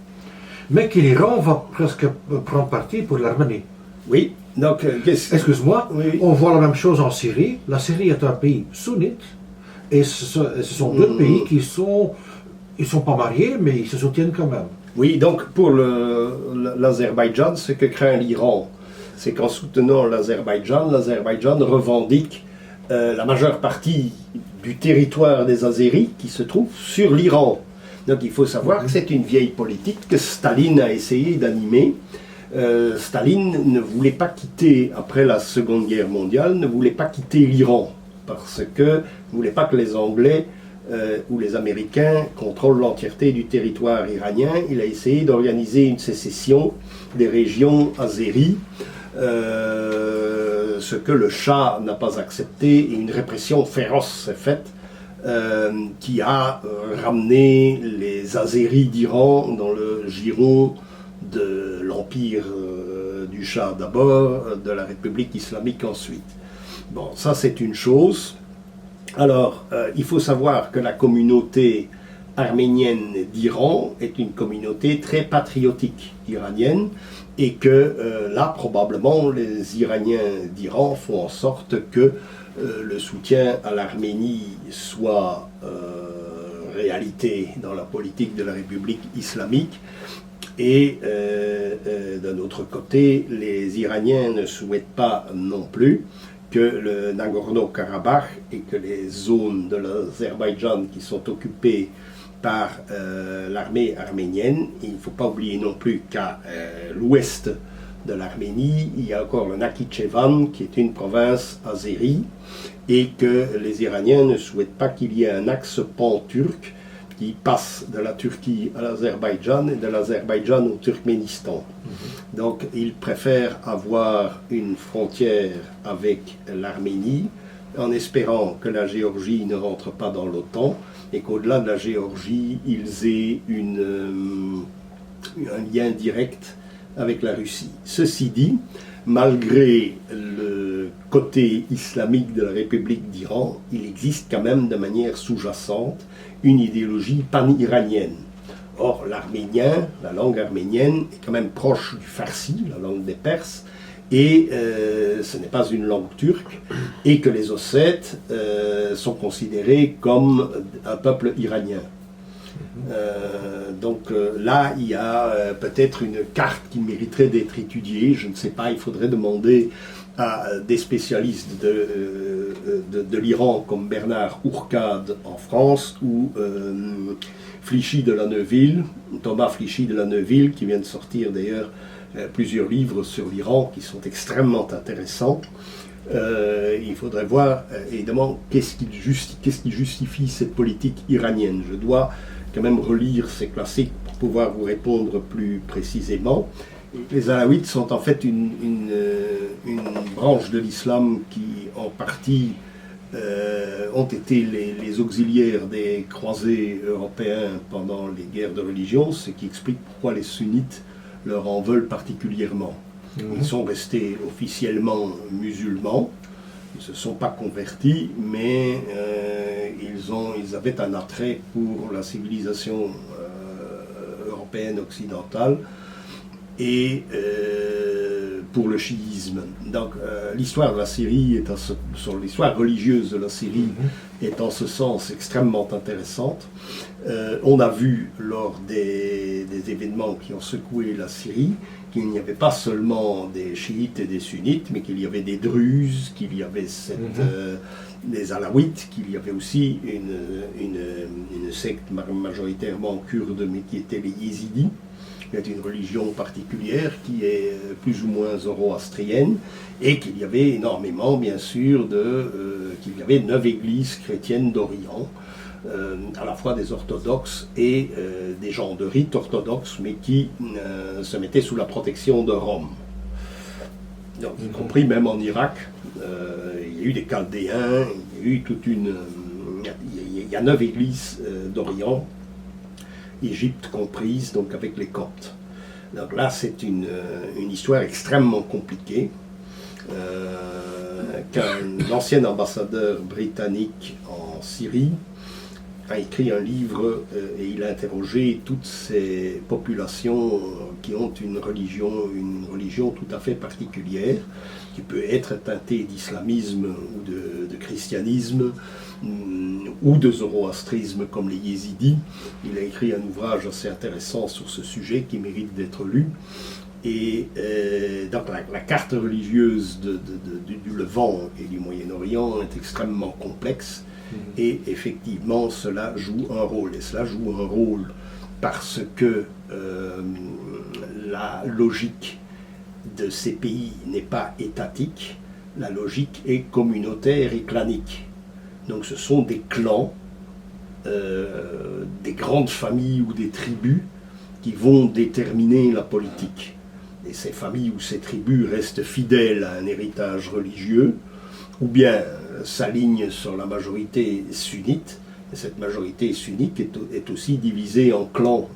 mais que l'Iran va presque prendre parti pour l'Arménie. Oui, donc Excuse-moi, Oui. on voit la même chose en Syrie. La Syrie est un pays sunnite et ce sont deux pays qui sont, ils sont pas mariés, mais ils se soutiennent quand même. Oui, donc pour l'Azerbaïdjan, ce que craint l'Iran, c'est qu'en soutenant l'Azerbaïdjan revendique la majeure partie du territoire des Azéris qui se trouve sur l'Iran. Donc il faut savoir que c'est une vieille politique que Staline a essayé d'animer. Staline ne voulait pas quitter, après la Seconde Guerre mondiale, ne voulait pas quitter l'Iran, parce que ne voulait pas que les Anglais ou les Américains contrôlent l'entièreté du territoire iranien. Il a essayé d'organiser une sécession des régions azéries, ce que le Shah n'a pas accepté, et une répression féroce s'est faite, qui a ramené les Azéris d'Iran dans le giron de l'empire du Shah d'abord, de la République islamique ensuite. Bon, ça c'est une chose. Alors, il faut savoir que la communauté arménienne d'Iran est une communauté très patriotique iranienne, et que là, probablement, les Iraniens d'Iran font en sorte que le soutien à l'Arménie soit réalité dans la politique de la République islamique. Et d'un autre côté, les Iraniens ne souhaitent pas non plus que le Nagorno-Karabakh et que les zones de l'Azerbaïdjan qui sont occupées par l'armée arménienne, il ne faut pas oublier non plus qu'à l'ouest de l'Arménie, il y a encore le Nakhitchevan qui est une province azérie, et que les Iraniens ne souhaitent pas qu'il y ait un axe pan-turc qui passe de la Turquie à l'Azerbaïdjan et de l'Azerbaïdjan au Turkménistan. Donc ils préfèrent avoir une frontière avec l'Arménie, en espérant que la Géorgie ne rentre pas dans l'OTAN, et qu'au-delà de la Géorgie, ils aient un lien direct avec la Russie. Ceci dit, malgré le côté islamique de la République d'Iran, il existe quand même de manière sous-jacente une idéologie pan-iranienne. Or, l'arménien, la langue arménienne, est quand même proche du farsi, la langue des Perses, et ce n'est pas une langue turque, et que les Ossètes sont considérés comme un peuple iranien. Donc là, il y a peut-être une carte qui mériterait d'être étudiée, je ne sais pas, il faudrait demander à des spécialistes de l'Iran comme Bernard Ourcade en France, ou Flichy de la Neuville, Thomas Flichy de la Neuville, qui vient de sortir d'ailleurs plusieurs livres sur l'Iran qui sont extrêmement intéressants. Il faudrait voir évidemment qu'est-ce qui justifie cette politique iranienne. Je dois quand même relire ces classiques pour pouvoir vous répondre plus précisément. Les Alaouites sont en fait une branche de l'islam qui en partie ont été les auxiliaires des croisés européens pendant les guerres de religion, ce qui explique pourquoi les sunnites leur en veulent particulièrement. Ils sont restés officiellement musulmans, ils ne se sont pas convertis, mais ils avaient un attrait pour la civilisation européenne occidentale et pour le chiisme. Donc l'histoire de la Syrie, sur l'histoire religieuse de la Syrie, est en ce sens extrêmement intéressante. On a vu lors des événements qui ont secoué la Syrie qu'il n'y avait pas seulement des chiites et des sunnites, mais qu'il y avait des druzes, qu'il y avait des alaouites, qu'il y avait aussi une secte majoritairement kurde, mais qui était les yézidis, qui est une religion particulière qui est plus ou moins zoroastrienne, et qu'il y avait énormément, bien sûr, qu'il y avait 9 églises chrétiennes d'Orient, à la fois des orthodoxes et des gens de rite orthodoxe, mais qui se mettaient sous la protection de Rome. Donc, y compris même en Irak, il y a eu des Chaldéens, il y a eu il y a 9 églises d'Orient, Égypte comprise, donc avec les Coptes. Donc là, c'est une histoire extrêmement compliquée, qu'un ancien ambassadeur britannique en Syrie a écrit un livre et il a interrogé toutes ces populations qui ont une religion tout à fait particulière, qui peut être teintée d'islamisme ou de christianisme ou de zoroastrisme comme les yézidis. Il a écrit un ouvrage assez intéressant sur ce sujet qui mérite d'être lu. Et donc la carte religieuse du Levant et du Moyen-Orient est extrêmement complexe. Et effectivement, cela joue un rôle. Et cela joue un rôle parce que la logique de ces pays n'est pas étatique, la logique est communautaire et clanique. Donc ce sont des clans, des grandes familles ou des tribus qui vont déterminer la politique. Et ces familles ou ces tribus restent fidèles à un héritage religieux, ou bien s'alignent sur la majorité sunnite. Et cette majorité sunnite est aussi divisée en clans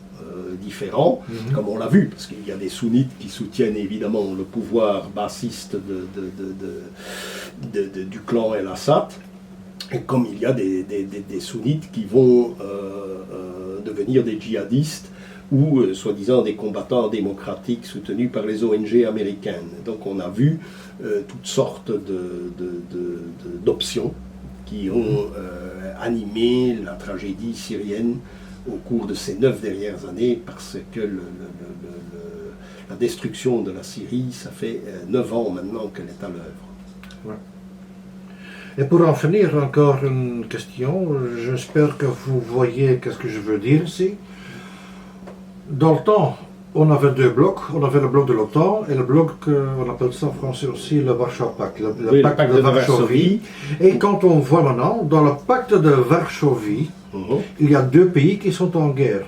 différents, comme on l'a vu, parce qu'il y a des sunnites qui soutiennent évidemment le pouvoir bassiste du clan El Assad, et comme il y a des sunnites qui vont devenir des djihadistes ou soi-disant des combattants démocratiques soutenus par les ONG américaines. Donc on a vu toutes sortes d'options qui ont animé la tragédie syrienne au cours de ces 9 dernières années, parce que la destruction de la Syrie, ça fait 9 ans maintenant qu'elle est à l'œuvre. Ouais. Et pour en finir, encore une question, j'espère que vous voyez ce que je veux dire ici. Dans le temps, on avait 2 blocs. On avait le bloc de l'OTAN et le bloc, on appelle ça en français aussi le Warsaw Pact, le pacte de Varsovie. Et quand on voit maintenant, dans le pacte de Varsovie, il y a 2 pays qui sont en guerre.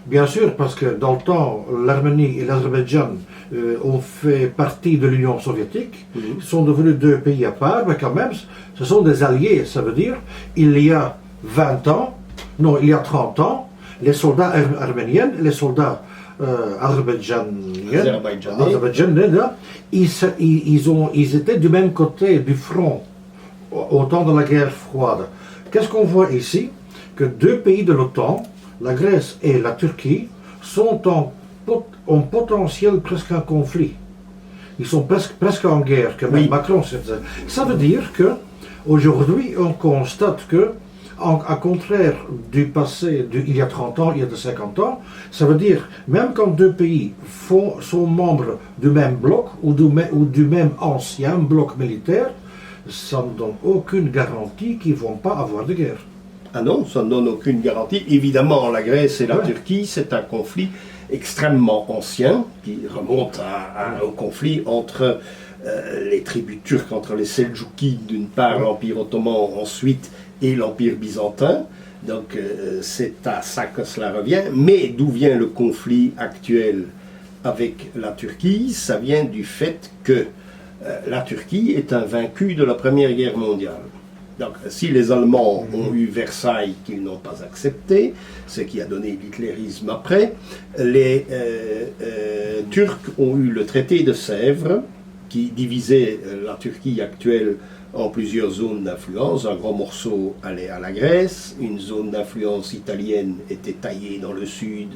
Bien sûr, parce que dans le temps, l'Arménie et l'Azerbaïdjan ont fait partie de l'Union soviétique, ils sont devenus 2 pays à part, mais quand même, ce sont des alliés. Ça veut dire, il y a 20 ans, non, il y a 30 ans, les soldats arméniens et les soldats azerbaïdjanais, ils étaient du même côté du front au temps de la guerre froide. Qu'est-ce qu'on voit ici? Que 2 pays de l'OTAN, la Grèce et la Turquie, sont en potentiel presque un conflit. Ils sont presque en guerre. Que même Macron, ça veut dire que aujourd'hui, on constate que, à contraire du passé, il y a 30 ans, il y a 50 ans, ça veut dire, même quand 2 pays sont membres du même bloc ou du même ancien bloc militaire, ça ne donne aucune garantie qu'ils ne vont pas avoir de guerre. Ah non, ça ne donne aucune garantie. Évidemment, la Grèce et la Turquie, c'est un conflit extrêmement ancien qui remonte au conflit entre les tribus turques, entre les Seldjoukides d'une part, l'Empire ottoman ensuite et l'Empire byzantin. Donc c'est à ça que cela revient. Mais d'où vient le conflit actuel avec la Turquie? Ça vient du fait que la Turquie est un vaincu de la Première Guerre mondiale. Donc, si les Allemands ont eu Versailles qu'ils n'ont pas accepté, ce qui a donné l'hitlérisme après, les Turcs ont eu le traité de Sèvres, qui divisait la Turquie actuelle en plusieurs zones d'influence. Un gros morceau allait à la Grèce, une zone d'influence italienne était taillée dans le sud,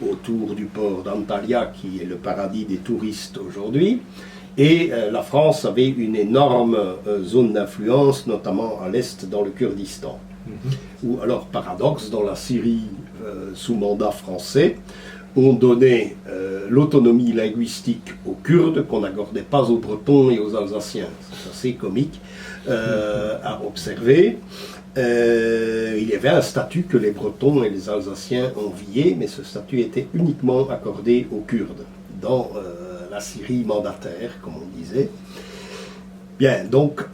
autour du port d'Antalya, qui est le paradis des touristes aujourd'hui. Et la France avait une énorme zone d'influence, notamment à l'est, dans le Kurdistan. Ou alors, paradoxe, dans la Syrie, sous mandat français, on donnait l'autonomie linguistique aux Kurdes qu'on n'accordait pas aux Bretons et aux Alsaciens. C'est assez comique à observer. Il y avait un statut que les Bretons et les Alsaciens enviaient, mais ce statut était uniquement accordé aux Kurdes, dans la Syrie mandataire, comme on disait. Bien, donc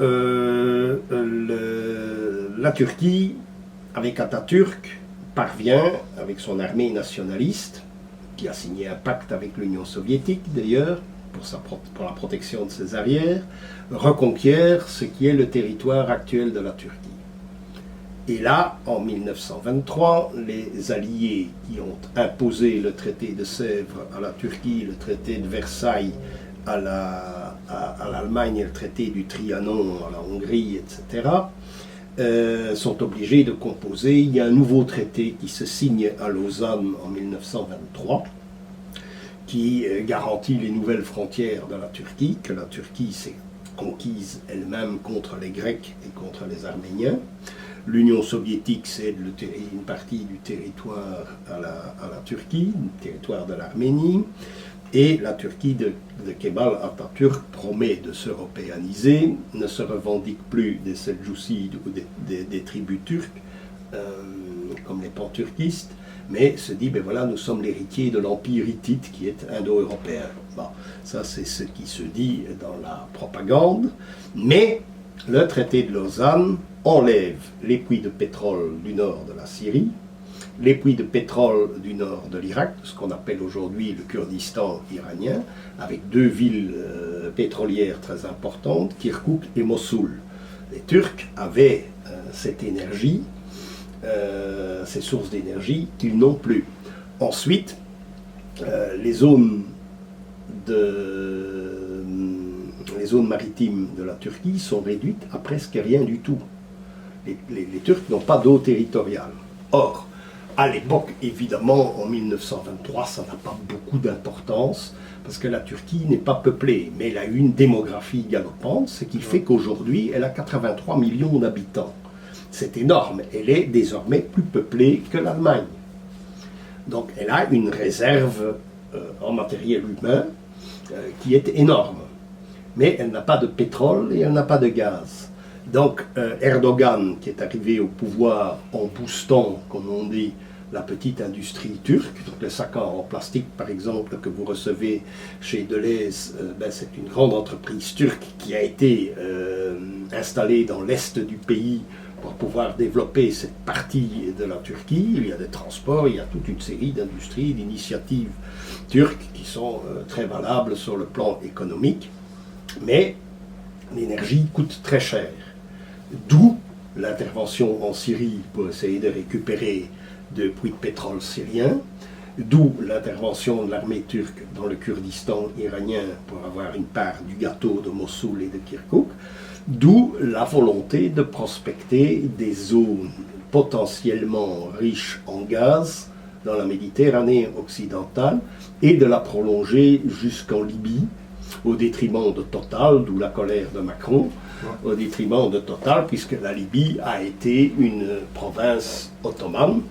la Turquie, avec Atatürk, parvient, avec son armée nationaliste, qui a signé un pacte avec l'Union soviétique d'ailleurs, pour la protection de ses arrières, reconquiert ce qui est le territoire actuel de la Turquie. Et là, en 1923, les Alliés qui ont imposé le traité de Sèvres à la Turquie, le traité de Versailles à l'Allemagne et le traité du Trianon à la Hongrie, etc., sont obligés de composer. Il y a un nouveau traité qui se signe à Lausanne en 1923, qui garantit les nouvelles frontières de la Turquie, que la Turquie s'est conquise elle-même contre les Grecs et contre les Arméniens. L'Union soviétique cède une partie du territoire à la Turquie, le territoire de l'Arménie, et la Turquie de Kemal Atatürk promet de s'européaniser, ne se revendique plus des Seljoucides ou des tribus turques, comme les panturquistes, mais se dit, ben voilà, nous sommes l'héritier de l'empire hittite qui est indo-européen. Bon, ça c'est ce qui se dit dans la propagande, mais le traité de Lausanne enlève les puits de pétrole du nord de la Syrie, les puits de pétrole du nord de l'Irak, ce qu'on appelle aujourd'hui le Kurdistan iranien, avec deux villes pétrolières très importantes, Kirkouk et Mossoul. Les Turcs avaient cette énergie, ces sources d'énergie qu'ils n'ont plus. Ensuite, les zones maritimes de la Turquie sont réduites à presque rien du tout. Les Turcs n'ont pas d'eau territoriale. Or, à l'époque, évidemment, en 1923, ça n'a pas beaucoup d'importance, parce que la Turquie n'est pas peuplée, mais elle a eu une démographie galopante, ce qui fait qu'aujourd'hui, elle a 83 millions d'habitants. C'est énorme, elle est désormais plus peuplée que l'Allemagne. Donc elle a une réserve en matériel humain qui est énorme. Mais elle n'a pas de pétrole et elle n'a pas de gaz. Donc Erdogan, qui est arrivé au pouvoir en boostant, comme on dit, la petite industrie turque, donc les sacs en plastique par exemple que vous recevez chez Deleuze, c'est une grande entreprise turque qui a été installée dans l'est du pays pour pouvoir développer cette partie de la Turquie. Il y a des transports, il y a toute une série d'industries, d'initiatives turques qui sont très valables sur le plan économique, mais l'énergie coûte très cher. D'où l'intervention en Syrie pour essayer de récupérer de puits de pétrole syriens, d'où l'intervention de l'armée turque dans le Kurdistan iranien pour avoir une part du gâteau de Mossoul et de Kirkouk, d'où la volonté de prospecter des zones potentiellement riches en gaz dans la Méditerranée occidentale et de la prolonger jusqu'en Libye, au détriment de Total, d'où la colère de Macron, au détriment de Total, puisque la Libye a été une province ottomane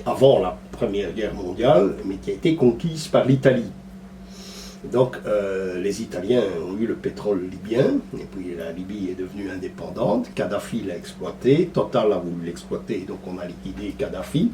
avant la Première Guerre mondiale, mais qui a été conquise par l'Italie. Donc les Italiens ont eu le pétrole libyen, et puis la Libye est devenue indépendante, Kadhafi l'a exploité, Total a voulu l'exploiter, donc on a liquidé Kadhafi.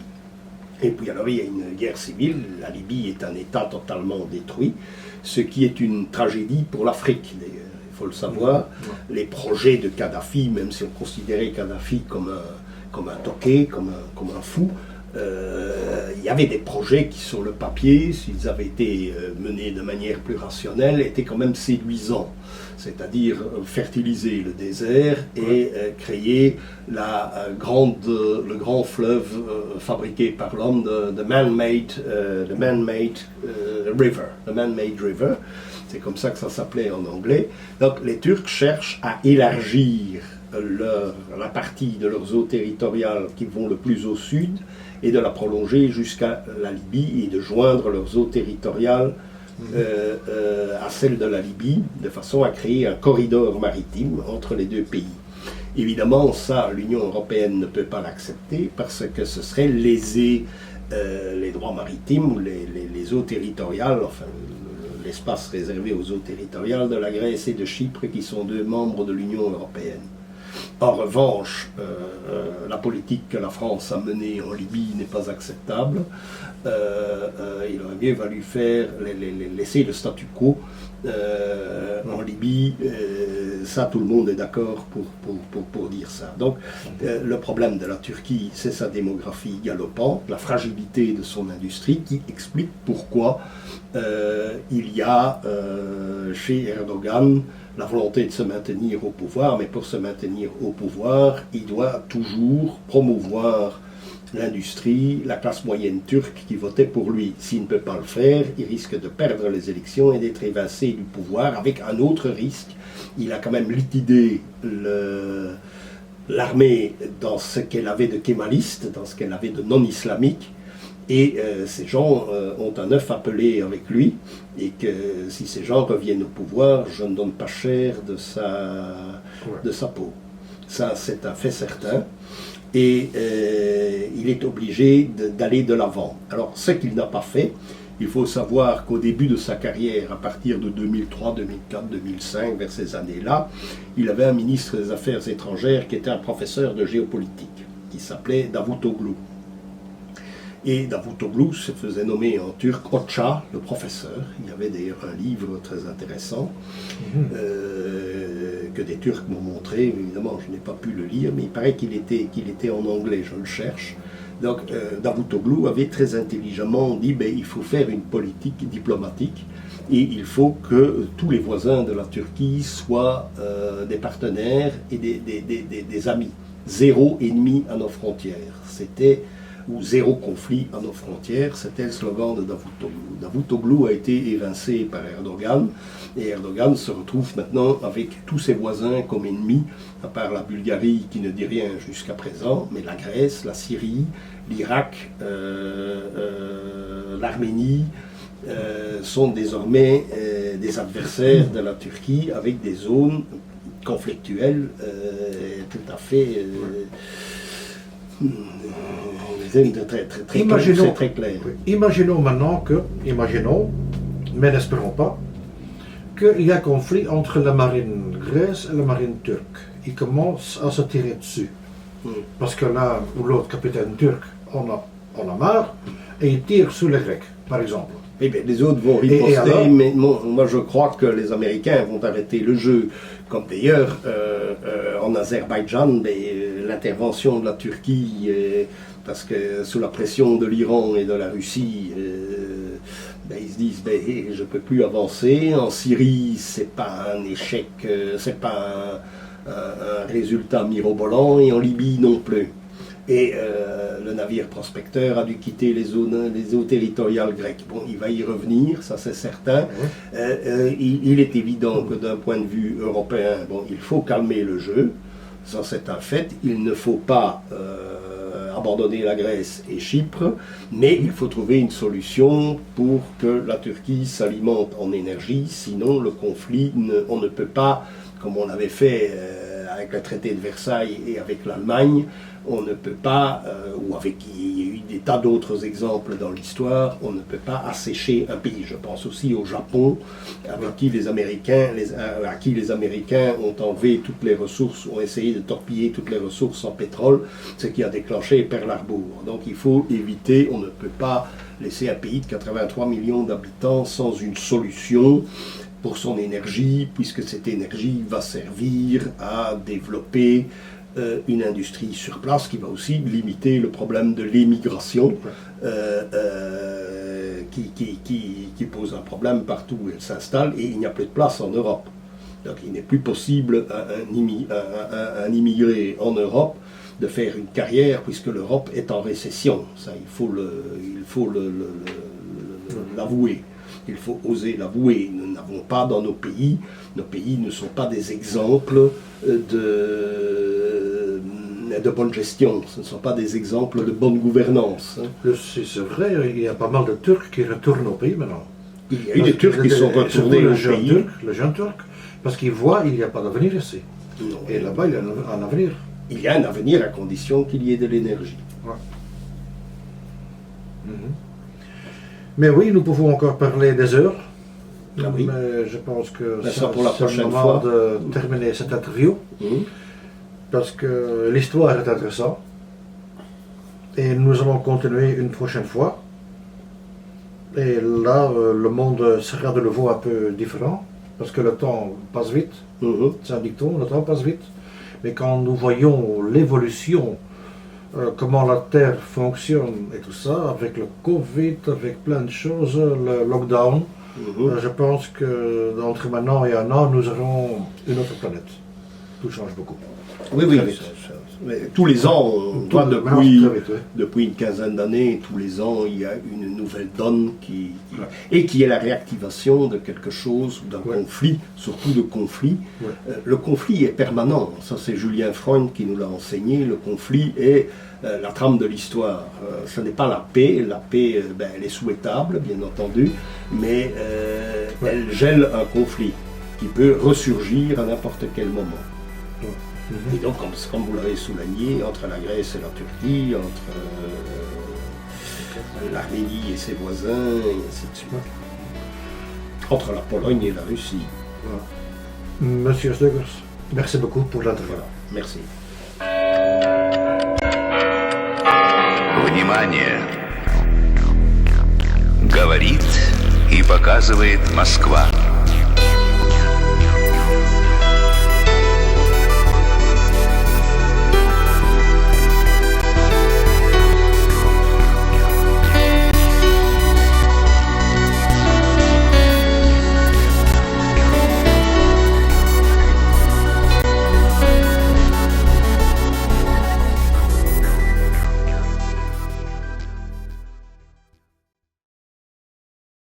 Et puis alors il y a une guerre civile, la Libye est un État totalement détruit, ce qui est une tragédie pour l'Afrique d'ailleurs, il faut le savoir. Les projets de Kadhafi, même si on considérait Kadhafi comme un toqué, comme un fou, il y avait des projets qui sur le papier, s'ils avaient été menés de manière plus rationnelle, étaient quand même séduisants. C'est-à-dire fertiliser le désert et créer le grand fleuve fabriqué par l'homme, the man-made river. C'est comme ça que ça s'appelait en anglais. Donc les Turcs cherchent à élargir la partie de leurs eaux territoriales qui vont le plus au sud et de la prolonger jusqu'à la Libye et de joindre leurs eaux territoriales à celle de la Libye, de façon à créer un corridor maritime entre les deux pays. Évidemment, ça, l'Union européenne ne peut pas l'accepter parce que ce serait léser les droits maritimes ou les eaux territoriales, enfin l'espace réservé aux eaux territoriales de la Grèce et de Chypre qui sont deux membres de l'Union européenne. En revanche, la politique que la France a menée en Libye n'est pas acceptable. Il aurait mieux valu laisser le statu quo en Libye. Ça, tout le monde est d'accord pour dire ça. Donc, le problème de la Turquie, c'est sa démographie galopante, la fragilité de son industrie qui explique pourquoi il y a chez Erdogan la volonté de se maintenir au pouvoir, mais pour se maintenir au pouvoir, il doit toujours promouvoir l'industrie, la classe moyenne turque qui votait pour lui. S'il ne peut pas le faire, il risque de perdre les élections et d'être évincé du pouvoir avec un autre risque. Il a quand même liquidé l'armée dans ce qu'elle avait de kémaliste, dans ce qu'elle avait de non-islamique, et ces gens ont un œuf appelé avec lui, et que si ces gens reviennent au pouvoir, je ne donne pas cher de sa peau. Ça, c'est un fait certain. Et il est obligé d'aller de l'avant. Alors, ce qu'il n'a pas fait, il faut savoir qu'au début de sa carrière, à partir de 2003, 2004, 2005, vers ces années-là, il avait un ministre des Affaires étrangères qui était un professeur de géopolitique, qui s'appelait Davutoglu. Et Davutoglu se faisait nommer en turc Hoxha, le professeur. Il y avait d'ailleurs un livre très intéressant que des Turcs m'ont montré. Évidemment, je n'ai pas pu le lire, mais il paraît qu'il était en anglais, je le cherche. Donc Davutoglu avait très intelligemment dit il faut faire une politique diplomatique et il faut que tous les voisins de la Turquie soient des partenaires et des amis. Zéro ennemi à nos frontières. C'était ou zéro conflit à nos frontières, c'était le slogan de Davutoglu. Davutoglu a été évincé par Erdogan, et Erdogan se retrouve maintenant avec tous ses voisins comme ennemis, à part la Bulgarie qui ne dit rien jusqu'à présent, mais la Grèce, la Syrie, l'Irak, l'Arménie sont désormais des adversaires de la Turquie avec des zones conflictuelles tout à fait... Imaginons, c'est très clair. Imaginons maintenant mais n'espérons pas, qu'il y a un conflit entre la marine grecque et la marine turque. Ils commencent à se tirer dessus. Parce que l'un ou l'autre capitaine turc en a marre et il tire sur les Grecs, par exemple. Eh bien, les autres vont riposter, alors, mais moi je crois que les Américains vont arrêter le jeu. Comme d'ailleurs en Azerbaïdjan, l'intervention de la Turquie, parce que sous la pression de l'Iran et de la Russie, ils se disent je ne peux plus avancer. En Syrie, c'est pas un échec, c'est pas un résultat mirobolant, et en Libye non plus. Et le navire prospecteur a dû quitter les eaux territoriales grecques. Bon, il va y revenir, ça c'est certain. Il est évident que d'un point de vue européen, il faut calmer le jeu. Ça c'est un fait. Il ne faut pas abandonner la Grèce et Chypre, mais il faut trouver une solution pour que la Turquie s'alimente en énergie. Sinon, le conflit, on ne peut pas, comme on l'avait fait avec le traité de Versailles et avec l'Allemagne, on ne peut pas, ou avec il y a eu des tas d'autres exemples dans l'histoire, on ne peut pas assécher un pays. Je pense aussi au Japon, avec qui les Américains, à qui les Américains ont enlevé toutes les ressources, ont essayé de torpiller toutes les ressources en pétrole, ce qui a déclenché Pearl Harbor. Donc il faut éviter, on ne peut pas laisser un pays de 83 millions d'habitants sans une solution pour son énergie, puisque cette énergie va servir à développer une industrie sur place qui va aussi limiter le problème de l'émigration qui pose un problème partout où elle s'installe, et il n'y a plus de place en Europe. Donc il n'est plus possible à un immigré en Europe de faire une carrière puisque l'Europe est en récession. Ça, il faut l'avouer. Il faut oser l'avouer. Nous n'avons pas dans nos pays ne sont pas des exemples de bonne gestion, ce ne sont pas des exemples de bonne gouvernance. C'est vrai, il y a pas mal de Turcs qui retournent au pays maintenant. Il y a eu des Turcs qui sont retournés au pays. Le jeune Turc, parce qu'ils voient qu'il n'y a pas d'avenir ici. Non. Et là-bas, il y a un avenir. Il y a un avenir à condition qu'il y ait de l'énergie. Ouais. Mais oui, nous pouvons encore parler des heures. Ah oui. Mais je pense que c'est pour la prochaine le moment fois de terminer cette interview. Parce que l'histoire est intéressante. Et nous allons continuer une prochaine fois. Et là, le monde sera de nouveau un peu différent. Parce que le temps passe vite. C'est un dicton, le temps passe vite. Mais quand nous voyons l'évolution, comment la Terre fonctionne et tout ça, avec le Covid, avec plein de choses, le lockdown, je pense que entre maintenant et un an, nous aurons une autre planète. tout change beaucoup. Oui, oui. Très vite. Mais tous les ans, on Tout voit maintenant, c'est très vite, oui. depuis une quinzaine d'années, tous les ans, il y a une nouvelle donne et qui est la réactivation de quelque chose, d'un Ouais. conflit, surtout de conflit. Ouais. Le conflit est permanent. Ça, c'est Julien Freund qui nous l'a enseigné. Le conflit est la trame de l'histoire. Ce n'est pas la paix. La paix, elle est souhaitable, bien entendu, mais elle gèle un conflit qui peut ressurgir à n'importe quel moment. Et donc, comme vous l'avez souligné, entre la Grèce et la Turquie, entre l'Arménie et ses voisins, et ainsi de suite. Entre la Pologne et la Russie. Voilà. Monsieur Stegers, merci beaucoup pour l'interview. Voilà, merci. Внимание! Говорит и показывает Москва.